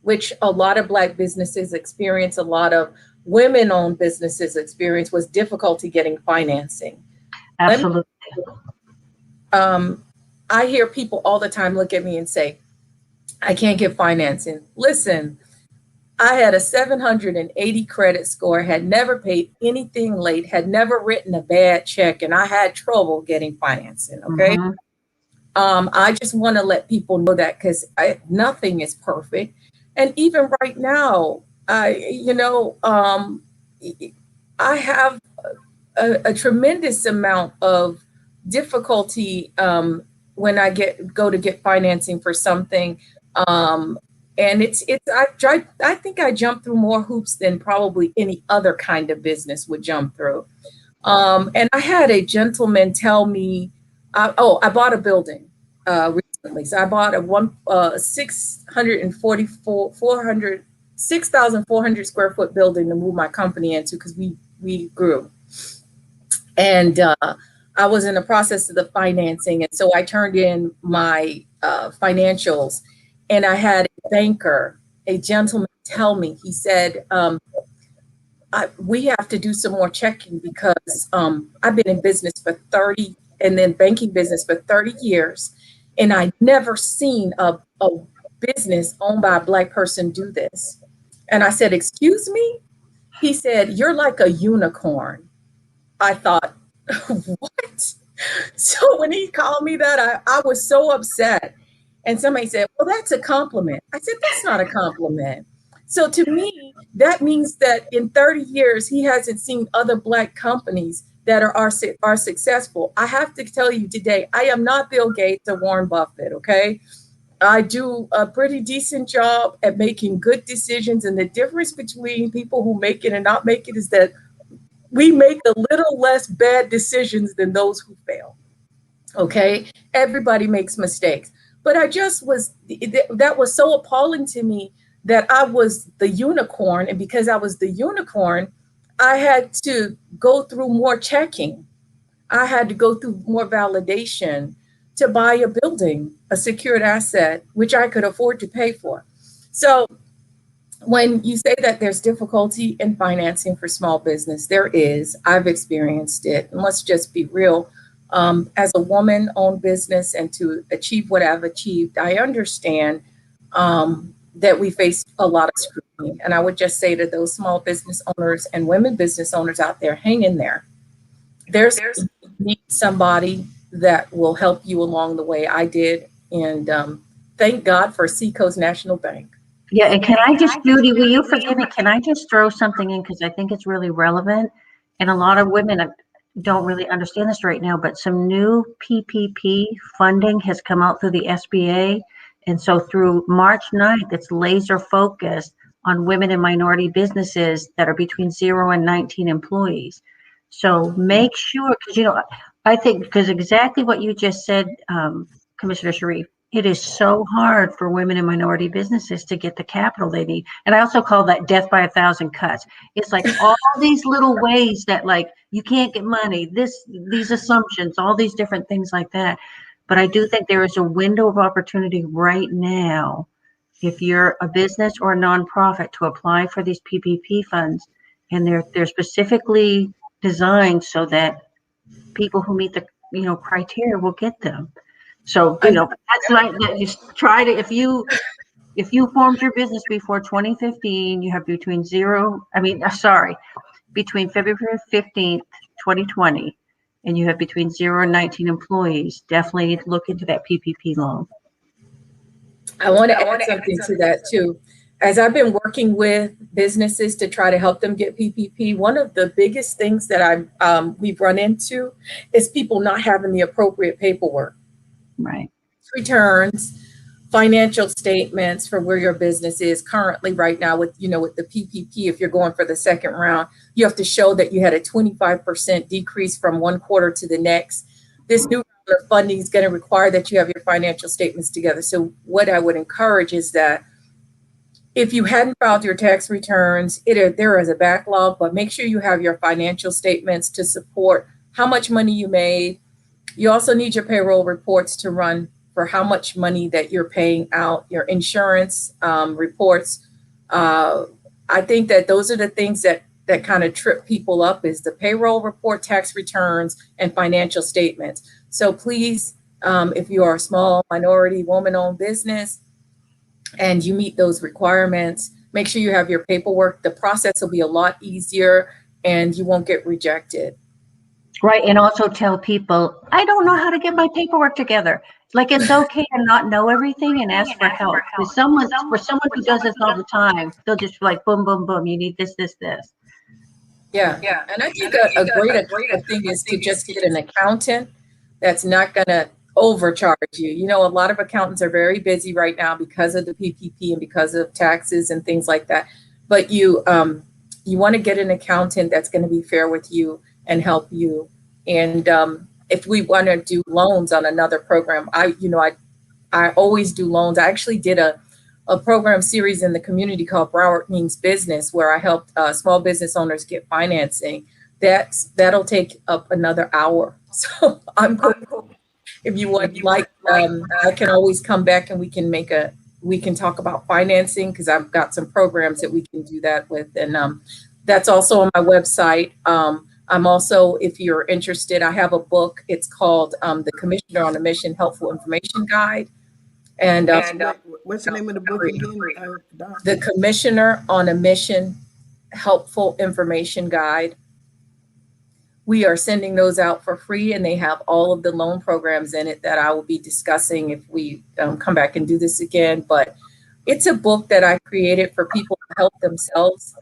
which a lot of Black businesses experience, a lot of women-owned businesses experience, was difficulty getting financing. Absolutely. I hear people all the time look at me and say, I can't get financing. Listen, I had a 780 credit score, had never paid anything late, had never written a bad check, and I had trouble getting financing. Okay. Mm-hmm. I just want to let people know that, because nothing is perfect. And even right now, I have a tremendous amount of difficulty when I go to get financing for something. And I think I jumped through more hoops than probably any other kind of business would jump through. And I had a gentleman tell me, I bought a building recently. So I bought a 6,400 square foot building to move my company into because we grew. And I was in the process of the financing. And so I turned in my financials, and I had a banker, a gentleman, tell me, he said, we have to do some more checking because I've been in business for 30 and then banking business for 30 years. And I never seen a business owned by a Black person do this. And I said, excuse me? He said, you're like a unicorn. I thought, what? So when he called me that, I was so upset. And somebody said, well, that's a compliment. I said, that's not a compliment. So to me, that means that in 30 years, he hasn't seen other Black companies that are successful. I have to tell you today, I am not Bill Gates or Warren Buffett, okay? I do a pretty decent job at making good decisions. And the difference between people who make it and not make it is that we make a little less bad decisions than those who fail. Okay. Everybody makes mistakes. But that was so appalling to me that I was the unicorn. And because I was the unicorn, I had to go through more checking. I had to go through more validation to buy a building, a secured asset, which I could afford to pay for. So when you say that there's difficulty in financing for small business, there is. I've experienced it. And let's just be real. As a woman-owned business and to achieve what I've achieved, I understand that we face a lot of scrutiny. And I would just say to those small business owners and women business owners out there, hang in there. There's need somebody that will help you along the way. I did. And thank God for Seacoast National Bank. Yeah, and can I just, Judy, will you forgive me? Can I just throw something in because I think it's really relevant, and a lot of women don't really understand this right now, but some new PPP funding has come out through the SBA, and so through March 9th, it's laser focused on women and minority businesses that are between 0 and 19 employees. So make sure, because I think because exactly what you just said, Commissioner Sharif. It is so hard for women and minority businesses to get the capital they need. And I also call that death by 1,000 cuts. It's like all these little ways that like you can't get money, these assumptions, all these different things like that. But I do think there is a window of opportunity right now if you're a business or a nonprofit to apply for these PPP funds. And they're specifically designed so that people who meet the criteria will get them. So, that's like that. You try to, if you formed your business before 2015, you have between February 15th, 2020, and you have between 0 and 19 employees, definitely look into that PPP loan. I want to add something to that too. As I've been working with businesses to try to help them get PPP, one of the biggest things that we've run into is people not having the appropriate paperwork. Right. Returns, financial statements for where your business is currently right now with the PPP. If you're going for the second round, you have to show that you had a 25% decrease from one quarter to the next. This new round of funding is going to require that you have your financial statements together. So what I would encourage is that if you hadn't filed your tax returns, there is a backlog, but make sure you have your financial statements to support how much money you made. You also need your payroll reports to run for how much money that you're paying out, your insurance reports. I think that those are the things that kind of trip people up is the payroll report, tax returns, and financial statements. So please, if you are a small minority woman-owned business and you meet those requirements, make sure you have your paperwork. The process will be a lot easier and you won't get rejected. Right. And also tell people, I don't know how to get my paperwork together. Like, it's okay to not know everything and ask for help. For someone who does this all the time, they'll just be like, boom, boom, boom. You need this, this, this. Yeah. And I think a great thing is to just get an accountant that's not going to overcharge you. A lot of accountants are very busy right now because of the PPP and because of taxes and things like that. But you want to get an accountant that's going to be fair with you and help you. And if we want to do loans on another program, I I always do loans. I actually did a program series in the community called Broward Means Business, where I helped small business owners get financing. That'll take up another hour. So I'm going, if you would like, I can always come back and we can talk about financing, because I've got some programs that we can do that with. And that's also on my website. I'm also, if you're interested, I have a book. It's called The Commissioner on a Mission Helpful Information Guide. And what's the name of the book again, Doc? The Commissioner on a Mission Helpful Information Guide. We are sending those out for free, and they have all of the loan programs in it that I will be discussing if we come back and do this again. But it's a book that I created for people to help themselves,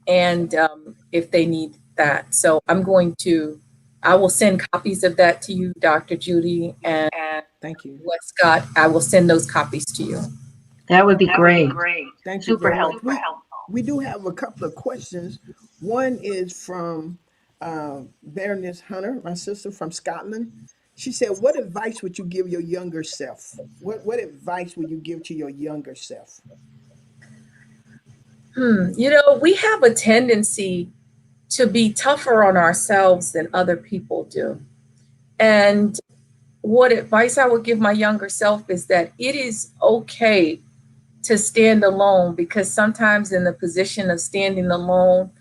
and if they need that. So I will send copies of that to you, Dr. Judy, and Thank you. Westcott. I will send those copies to you. That would be great. Thank you Super very much. helpful. We do have a couple of questions. One is from Baroness Hunter, my sister from Scotland. She said, what advice would you give your younger self? What advice would you give to your younger self? You know, we have a tendency to be tougher on ourselves than other people do. And what advice I would give my younger self is that it is okay to stand alone, because sometimes in the position of standing alone,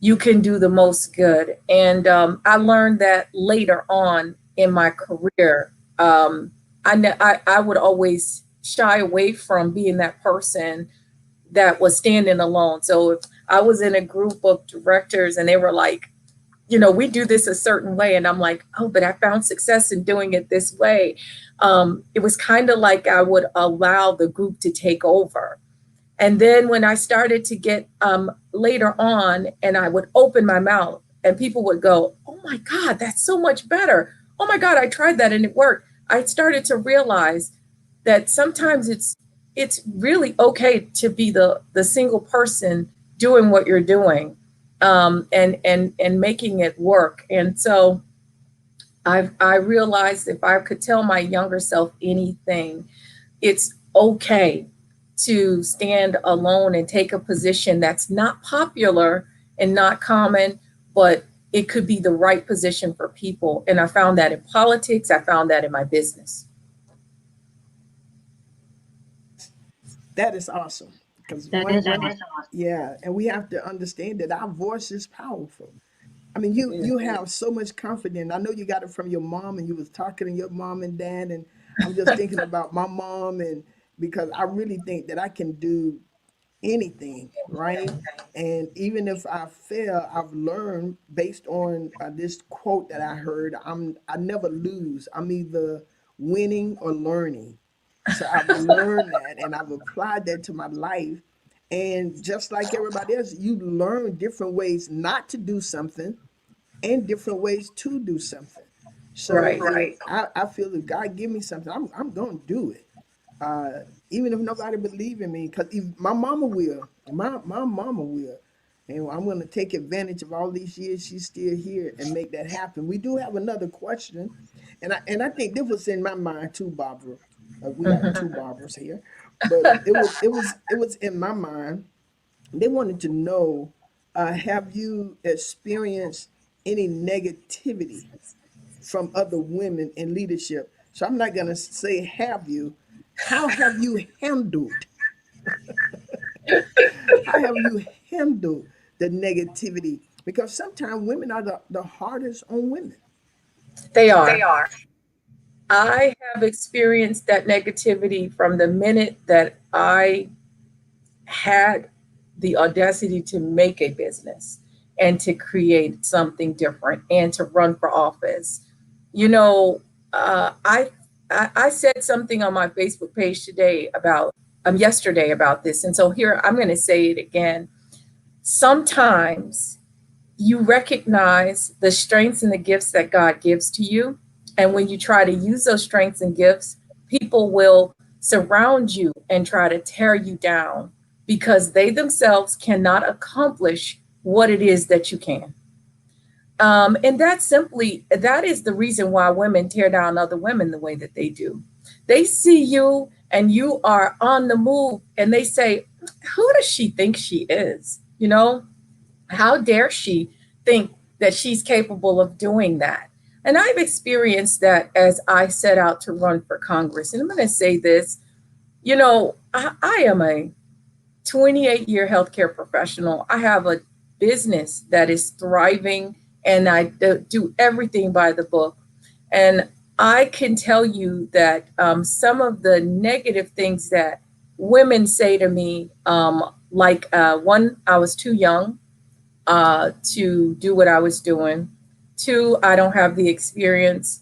you can do the most good. And I learned that later on in my career. I would always shy away from being that person that was standing alone. So if I was in a group of directors and they were like, you know, we do this a certain way, and I'm like, oh, but I found success in doing it this way. It was kind of like I would allow the group to take over. And then when I started to get later on, and I would open my mouth and people would go, oh my God, that's so much better. Oh my God, I tried that and it worked. I started to realize that sometimes it's really okay to be the single person doing what you're doing, and making it work. And so I realized if I could tell my younger self anything, it's okay to stand alone and take a position that's not popular and not common, but it could be the right position for people. And I found that in politics, I found that in my business. That is awesome. Yeah, and we have to understand that our voice is powerful. I mean, you have so much confidence. I know you got it from your mom, and you was talking to your mom and dad, and I'm just thinking about my mom, and because I really think that I can do anything, right? And even if I fail, I've learned based on this quote that I heard. I never lose. I'm either winning or learning. So I've learned that, and I've applied that to my life. And just like everybody else, you learn different ways not to do something and different ways to do something. So Right. I feel if God give me something, I'm gonna do it. Even if nobody believe in me, because my mama will, my mama will, and I'm gonna take advantage of all these years she's still here and make that happen. We do have another question, and I think this was in my mind too, Barbara. We got two Barbaras here, but it was in my mind. They wanted to know, have you experienced any negativity from other women in leadership? So I'm not gonna say have you. How have you handled? How have you handled the negativity? Because sometimes women are the hardest on women. They are. I have experienced that negativity from the minute that I had the audacity to make a business and to create something different and to run for office. You know, I said something on my Facebook page yesterday about this. And so here, I'm going to say it again. Sometimes you recognize the strengths and the gifts that God gives to you. And when you try to use those strengths and gifts, people will surround you and try to tear you down because they themselves cannot accomplish what it is that you can. And that is the reason why women tear down other women the way that they do. They see you and you are on the move and they say, who does she think she is? You know, how dare she think that she's capable of doing that? And I've experienced that as I set out to run for Congress. And I'm going to say this, you know, I am a 28-year healthcare professional. I have a business that is thriving and I do everything by the book. And I can tell you that some of the negative things that women say to me, one, I was too young to do what I was doing. Two, I don't have the experience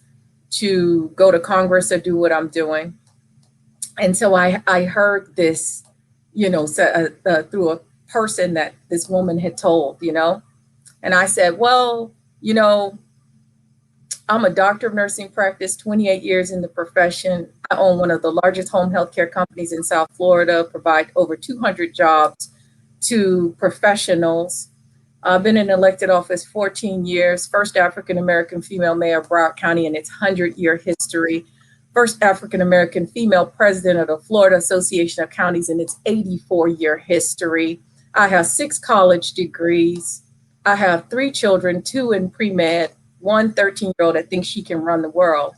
to go to Congress or do what I'm doing. And so I heard this, you know, through a person that this woman had told, you know, and I said, well, you know, I'm a doctor of nursing practice, 28 years in the profession. I own one of the largest home health care companies in South Florida, provide over 200 jobs to professionals. I've been in elected office 14 years, first African-American female mayor of Broward County in its 100-year history, first African-American female president of the Florida Association of Counties in its 84-year history. I have 6 college degrees. I have 3 children, 2 in pre-med, one 13-year-old that thinks she can run the world.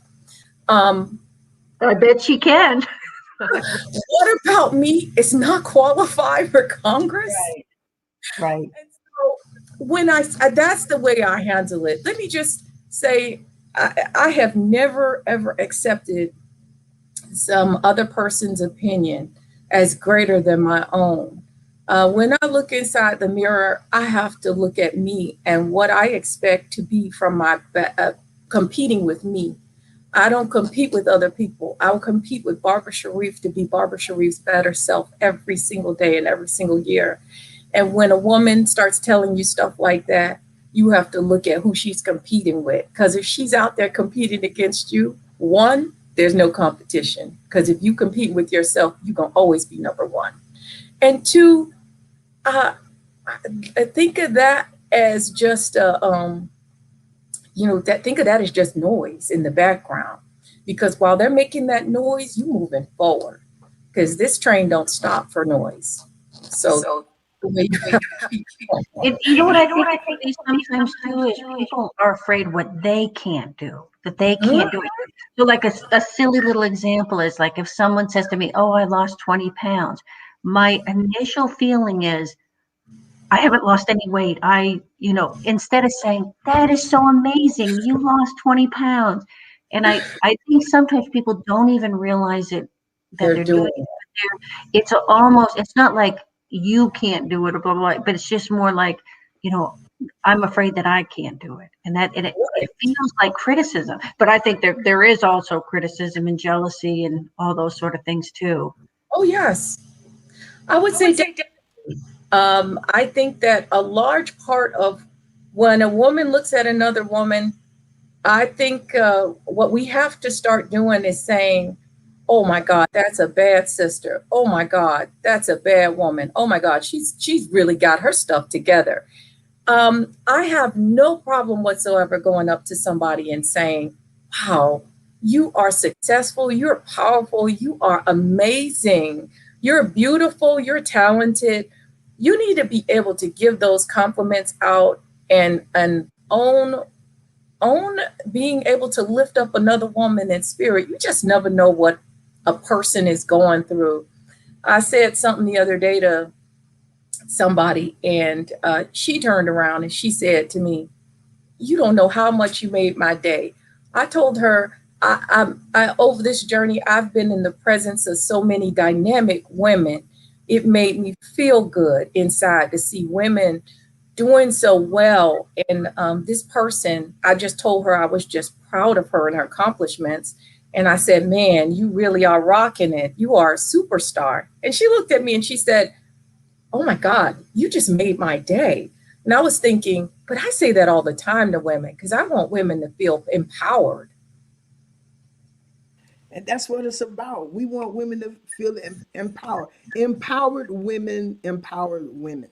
I bet she can. What about me is not qualified for Congress? Right. And so when that's the way I handle it. Let me just say, I have never, ever accepted some other person's opinion as greater than my own. When I look inside the mirror, I have to look at me and what I expect to be from my competing with me. I don't compete with other people. I will compete with Barbara Sharif to be Barbara Sharif's better self every single day and every single year. And when a woman starts telling you stuff like that, you have to look at who she's competing with. Because if she's out there competing against you, one, there's no competition. Because if you compete with yourself, you're going to always be number one. And two, I think of that as just think of that as just noise in the background, because while they're making that noise, you moving forward, because this train don't stop for noise. So the way you have to keep going. You know what I think it could be sometimes too is people are afraid what they can't do, that they can't do it. So like a silly little example is like if someone says to me, oh, I lost 20 pounds. My initial feeling is, I haven't lost any weight. Instead of saying, that is so amazing, you lost 20 pounds. And I think sometimes people don't even realize it, that they're doing it. It's not like you can't do it or blah, blah, blah, but it's just more like, I'm afraid that I can't do it. And it feels like criticism. But I think there is also criticism and jealousy and all those sort of things too. Oh, yes. I would say I think that a large part of when a woman looks at another woman, I think what we have to start doing is saying, oh my God, that's a bad sister. Oh my God, that's a bad woman. Oh my God, she's really got her stuff together. I have no problem whatsoever going up to somebody and saying, wow, you are successful, you're powerful, you are amazing, you're beautiful, you're talented. You need to be able to give those compliments out and own being able to lift up another woman in spirit. You just never know what a person is going through. I said something the other day to somebody, and she turned around and she said to me, you don't know how much you made my day. I told her, I over this journey, I've been in the presence of so many dynamic women. It made me feel good inside to see women doing so well. And this person, I just told her I was just proud of her and her accomplishments. And I said, man, you really are rocking it. You are a superstar. And she looked at me and she said, oh my God, you just made my day. And I was thinking, but I say that all the time to women because I want women to feel empowered. And that's what it's about. We want women to feel empowered. Empowered women, empowered women.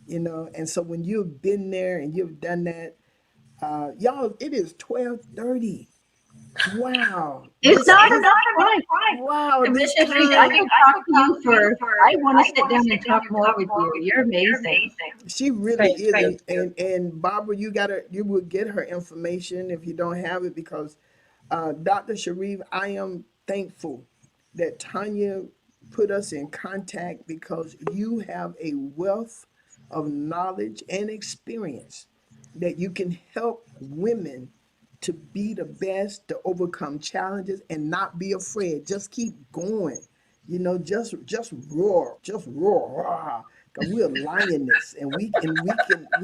And so when you've been there and you've done that, y'all, it is 12:30. Wow. It's This, not this, enough time. wow, this Mrs. Reed, I kind. can talk to you I want to sit down and talk more with you. You're amazing. She really Thank is, you. and Barbara, you will get her information if you don't have it, because Dr. Sharif, I am thankful that Tanya put us in contact, because you have a wealth of knowledge and experience that you can help women to be the best, to overcome challenges and not be afraid. Just keep going. Just roar, roar. Cause we're lioness, and we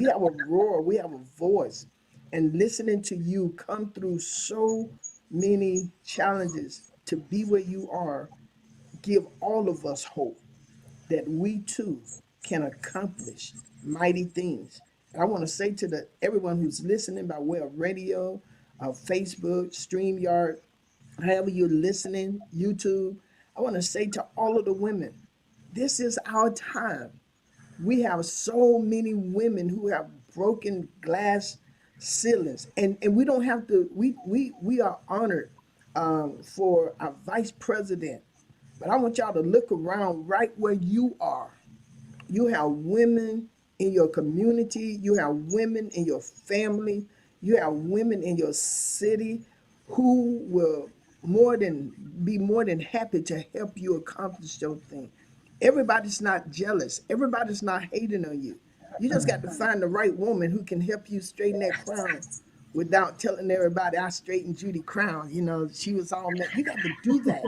have a roar, we have a voice, and listening to you come through so many challenges to be where you are, give all of us hope that we too can accomplish mighty things. And I want to say to everyone who's listening by way of radio, Facebook, StreamYard, however you're listening, YouTube, I want to say to all of the women, this is our time. We have so many women who have broken glass ceilings, and we don't have to. We are honored for our vice president, but I want y'all to look around right where you are. You have women in your community, you have women in your family, you have women in your city who will more than happy to help you accomplish your thing. Everybody's not jealous. Everybody's not hating on you. You just got to find the right woman who can help you straighten that crown without telling everybody I straightened Judy crown. She was all mad. You got to do that.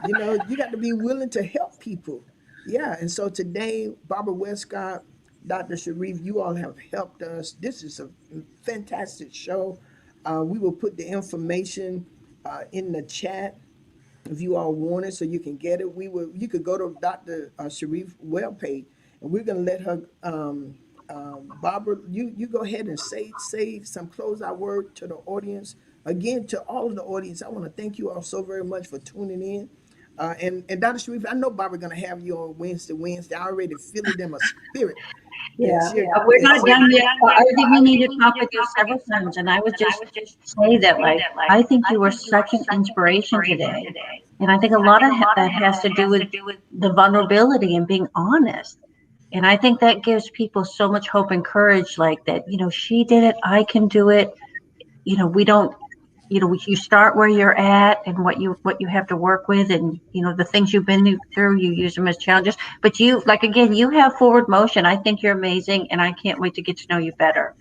You got to be willing to help people. Yeah. And so today, Barbara Westcott, Dr. Sharif, you all have helped us. This is a fantastic show. We will put the information in the chat if you all want it, so you can get it. You could go to Dr. Sharif's webpage, and we're gonna let her. Barbara, you go ahead and say some closeout word to the audience. Again, to all of the audience, I want to thank you all so very much for tuning in. And Dr. Sharif, I know Barbara gonna have you on Wednesday. I already feel it in my spirit. Yeah, That she, we're that not she, done yet. I think we need to talk with you several times. And I would just say that, like, I think you were such an inspiration today. And I think a lot of that has to do with the vulnerability and being honest. And I think that gives people so much hope and courage, like that, she did it, I can do it. We don't, you start where you're at and what you have to work with, and the things you've been through, you use them as challenges. But you, like, again, you have forward motion. I think you're amazing, and I can't wait to get to know you better.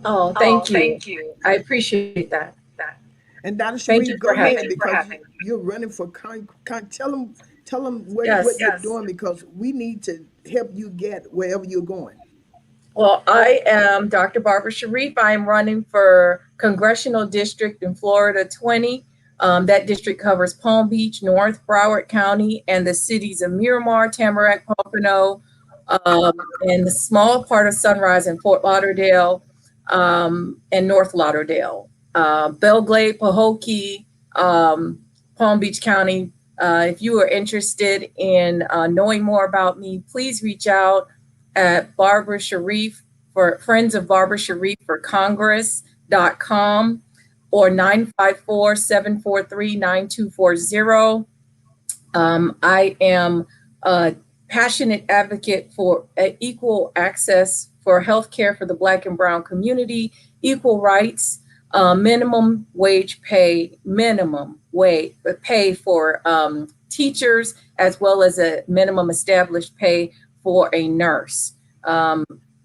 Oh, thank you. I appreciate that. and Dr. Thank you Sharif, for go having ahead, me. because you're running for tell them what Yes. you're doing, because we need to help you get wherever you're going. Well, I am Dr. Barbara Sharif. I am running for congressional district in Florida 20. That district covers Palm Beach, North Broward County, and the cities of Miramar, Tamarack, Pompano, and the small part of Sunrise and Fort Lauderdale, and North Lauderdale, Belglade, Pahokee, Palm Beach County. If you are interested in knowing more about me, please reach out at Barbara Sharif for Friends of Barbara Sharif for Congress.com or 954-743-9240. I am a passionate advocate for equal access for healthcare for the Black and Brown community, equal rights, minimum wage pay, for teachers, as well as a minimum established pay for a nurse.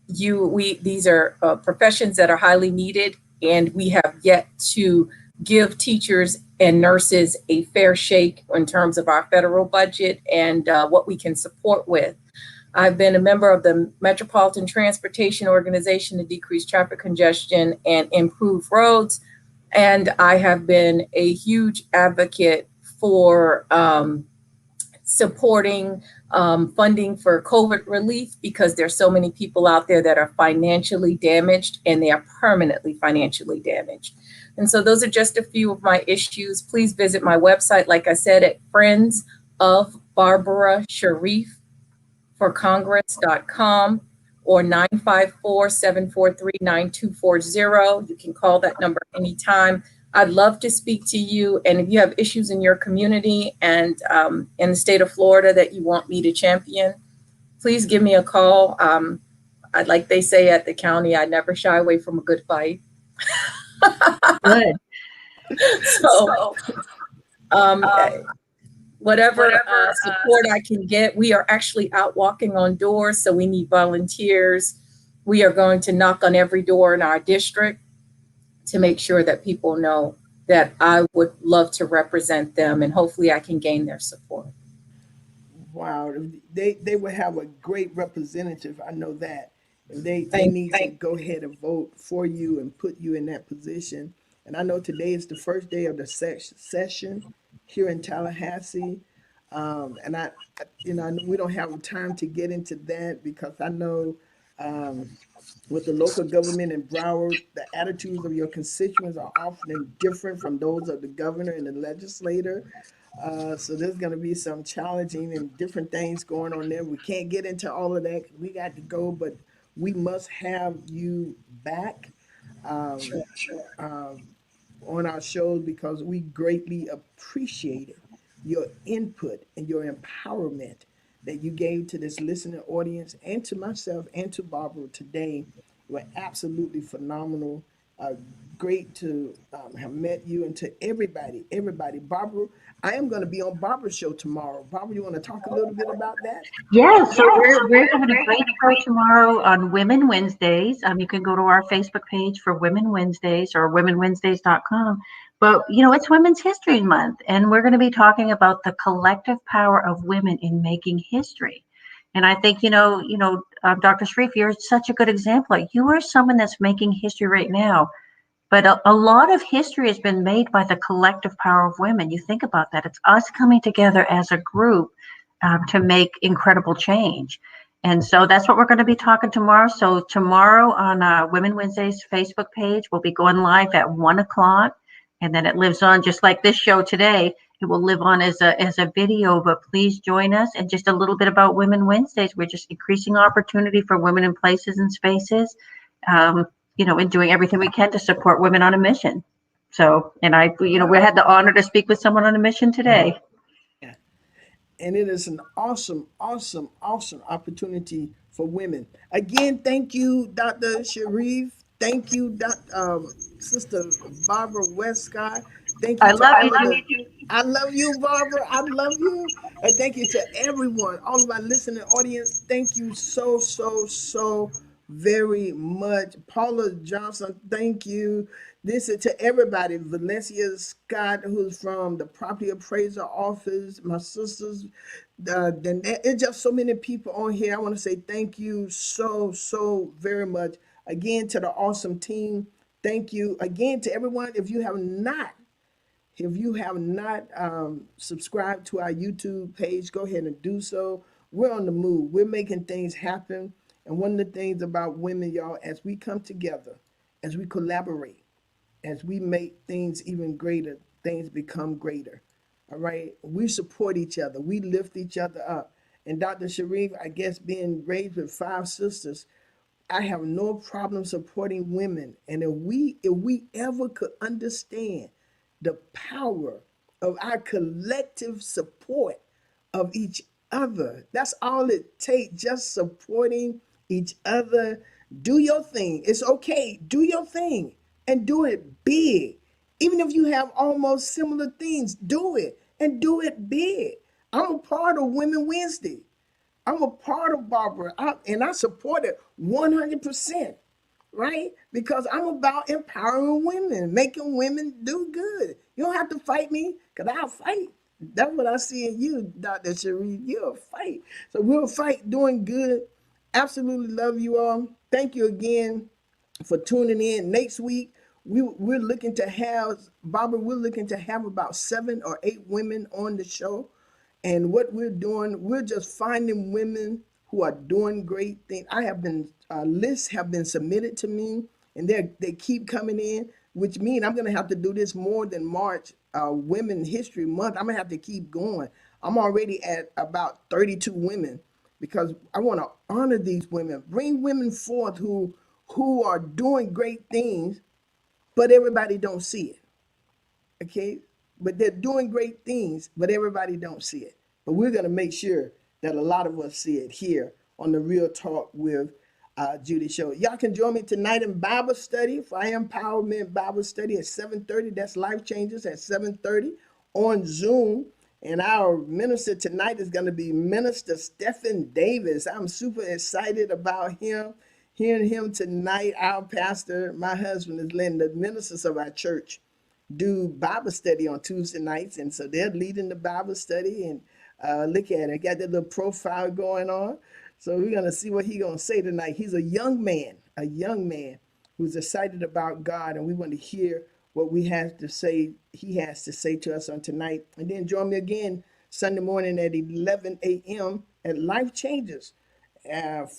These are professions that are highly needed, and we have yet to give teachers and nurses a fair shake in terms of our federal budget and what we can support with. I've been a member of the Metropolitan Transportation Organization to decrease traffic congestion and improve roads. And I have been a huge advocate for supporting funding for COVID relief, because there's so many people out there that are financially damaged, and they are permanently financially damaged. And so those are just a few of my issues. Please visit my website, like I said, at Friends of Barbara Sharif for Congress.com or 954-743-9240. You can call that number anytime. I'd love to speak to you. And if you have issues in your community and in the state of Florida that you want me to champion, please give me a call. Like they say at the county, I never shy away from a good fight. Good. So, um, whatever support I can get, we are actually out walking on doors. So we need volunteers. We are going to knock on every door in our district to make sure that people know that I would love to represent them, and hopefully I can gain their support. Wow, they would have a great representative. I know that, and they Thank, need to go ahead and vote for you and put you in that position. And I know today is the first day of the session here in Tallahassee, and I know we don't have time to get into that because I know um, with the local government in Broward, the attitudes of your constituents are often different from those of the governor and the legislator. So there's going to be some challenging and different things going on there. We can't get into all of that. We got to go, but we must have you back. Um, um, on our shows because we greatly appreciated your input and your empowerment that you gave to this listening audience and to myself and to Barbara today. Were absolutely phenomenal. Uh, Great to have met you and to everybody. Barbara, I am going to be on Barbara's show tomorrow. Barbara, you want to talk a little bit about that? Yeah, so we're having a great show tomorrow on Women Wednesdays. You can go to our Facebook page for Women Wednesdays or womenwednesdays.com. But it's Women's History Month, and we're going to be talking about the collective power of women in making history. And I think Dr. Sharif, you're such a good example. You are someone that's making history right now. But a lot of history has been made by the collective power of women. You think about that. It's us coming together as a group to make incredible change. And so that's what we're going to be talking tomorrow. So tomorrow on Women Wednesdays Facebook page, we'll be going live at 1 o'clock. And then it lives on just like this show today. It will live on as a video, but please join us. And just a little bit about Women Wednesdays. We're just increasing opportunity for women in places and spaces. And doing everything we can to support women on a mission. So, and we had the honor to speak with someone on a mission today. And it is an awesome opportunity for women. Again, thank you, Dr. Sharif. Thank you, Sister Barbara Westcott. Thank you I to love all of you. the. I love you, Barbara. I love you. And thank you to everyone, all of our listening audience. Thank you so very much. Paula Johnson, thank you. This is to everybody. Valencia Scott, who's from the Property Appraiser Office, my sisters. Then it's just so many people on here. I want to say thank you so very much. Again, to the awesome team. Thank you again to everyone. If you have not subscribed to our YouTube page, go ahead and do so. We're on the move. We're making things happen. And one of the things about women, y'all, as we come together, as we collaborate, as we make things even greater, things become greater. All right. We support each other. We lift each other up. And Dr. Sharif, I guess being raised with 5 sisters, I have no problem supporting women. And if we ever could understand the power of our collective support of each other, that's all it takes, just supporting each other. Do your thing. It's okay. Do your thing and do it big. Even if you have almost similar things, do it and do it big. I'm a part of Women Wednesday. I'm a part of Barbara, and I support it 100%, right? Because I'm about empowering women, making women do good. You don't have to fight me, because I'll fight. That's what I see in you, Dr. Sharif. You'll fight. So we'll fight doing good. Absolutely love you all. Thank you again for tuning in. Next week, we're looking to have, Barbara, we're looking to have about 7 or 8 women on the show. And what we're doing, we're just finding women who are doing great things. I have been lists have been submitted to me, and they keep coming in, which means I'm gonna have to do this more than March, Women History Month. I'm gonna have to keep going. I'm already at about 32 women because I want to honor these women, bring women forth who are doing great things, but everybody don't see it. okay? But they're doing great things, but everybody don't see it. But we're going to make sure that a lot of us see it here on the Real Talk with Judy show. Y'all can join me tonight in Bible study, Fire Empowerment Bible study at 7:30. That's Life Changes at 7:30 on Zoom. And our minister tonight is going to be Minister Stephen Davis. I'm super excited about him. Hearing him tonight, our pastor, my husband is letting the ministers of our church do Bible study on Tuesday nights. And so they're leading the Bible study. And look at it, got that little profile going on. So we're going to see what he's going to say tonight. He's a young man who's excited about God. And we want to hear what we have to say, he has to say to us on tonight. And then join me again Sunday morning at 11 a.m. at Life Changes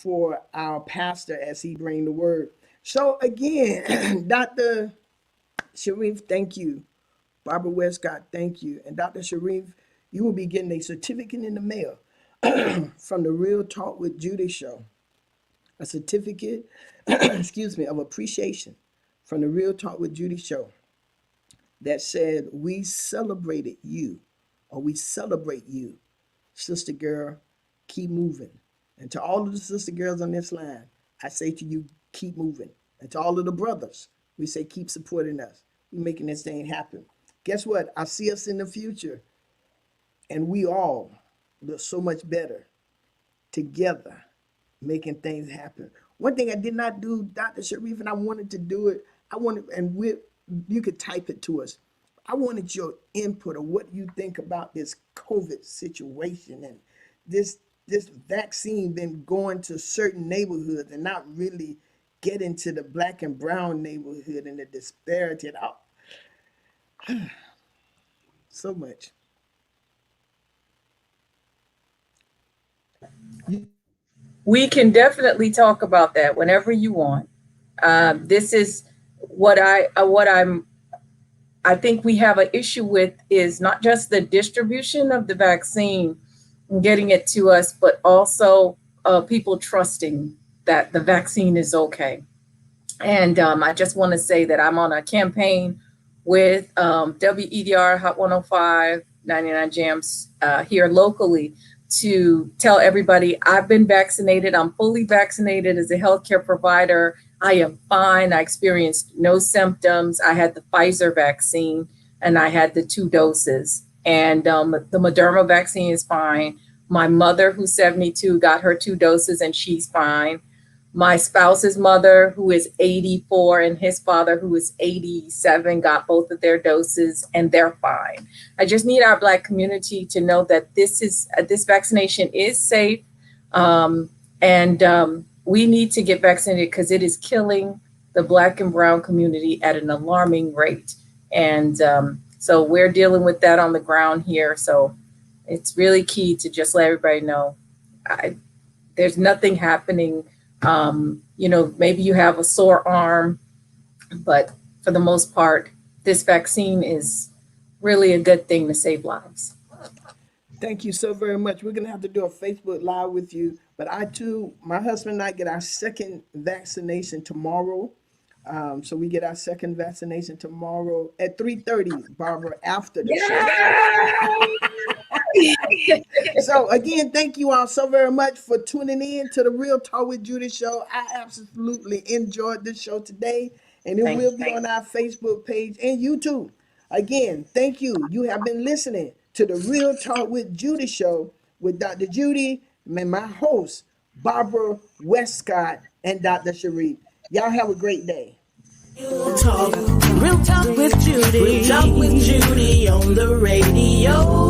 for our pastor as he bring the word. So again, Dr. Sharif, thank you. Barbara Westcott, thank you. And Dr. Sharif, you will be getting a certificate in the mail from the Real Talk with Judy show. A certificate, of appreciation from the Real Talk with Judy show that said, we celebrated you, or we celebrate you, sister girl, keep moving. And to all of the sister girls on this line, I say to you, keep moving. And to all of the brothers, we say, keep supporting us. We're making this thing happen. Guess what? I see us in the future, and we all look so much better together, making things happen. One thing I did not do, Dr. Sharif, and I wanted to do it, you could type it to us. I wanted your input of what you think about this COVID situation and this vaccine been going to certain neighborhoods and not really getting to the black and brown neighborhood and the disparity. So much. We can definitely talk about that whenever you want. This is what I think we have an issue with is not just the distribution of the vaccine and getting it to us, but also people trusting that the vaccine is okay. And I just want to say that I'm on a campaign with WEDR Hot 105, 99 Jams here locally to tell everybody I've been vaccinated. I'm fully vaccinated as a healthcare provider. I am fine. I experienced no symptoms. I had the Pfizer vaccine and I had the 2 doses. And the Moderna vaccine is fine. My mother, who's 72, got her 2 doses and she's fine. My spouse's mother, who is 84, and his father, who is 87, got both of their doses and they're fine. I just need our Black community to know that this vaccination is safe. We need to get vaccinated because it is killing the Black and brown community at an alarming rate. And so we're dealing with that on the ground here. So it's really key to just let everybody know there's nothing happening. Maybe you have a sore arm, but for the most part, this vaccine is really a good thing to save lives. Thank you so very much. We're going to have to do a Facebook Live with you. But my husband and I get our second vaccination tomorrow. So we get our second vaccination tomorrow at 3:30, Barbara, after the show. So again, thank you all so very much for tuning in to the Real Talk with Judy show. I absolutely enjoyed this show today, and it will be on our Facebook page and YouTube. Again, thank you. You have been listening to the Real Talk with Judy show with Dr. Judy and my host, Barbara Westcott and Dr. Sharif. Y'all have a great day. Real talk with Judy on the radio.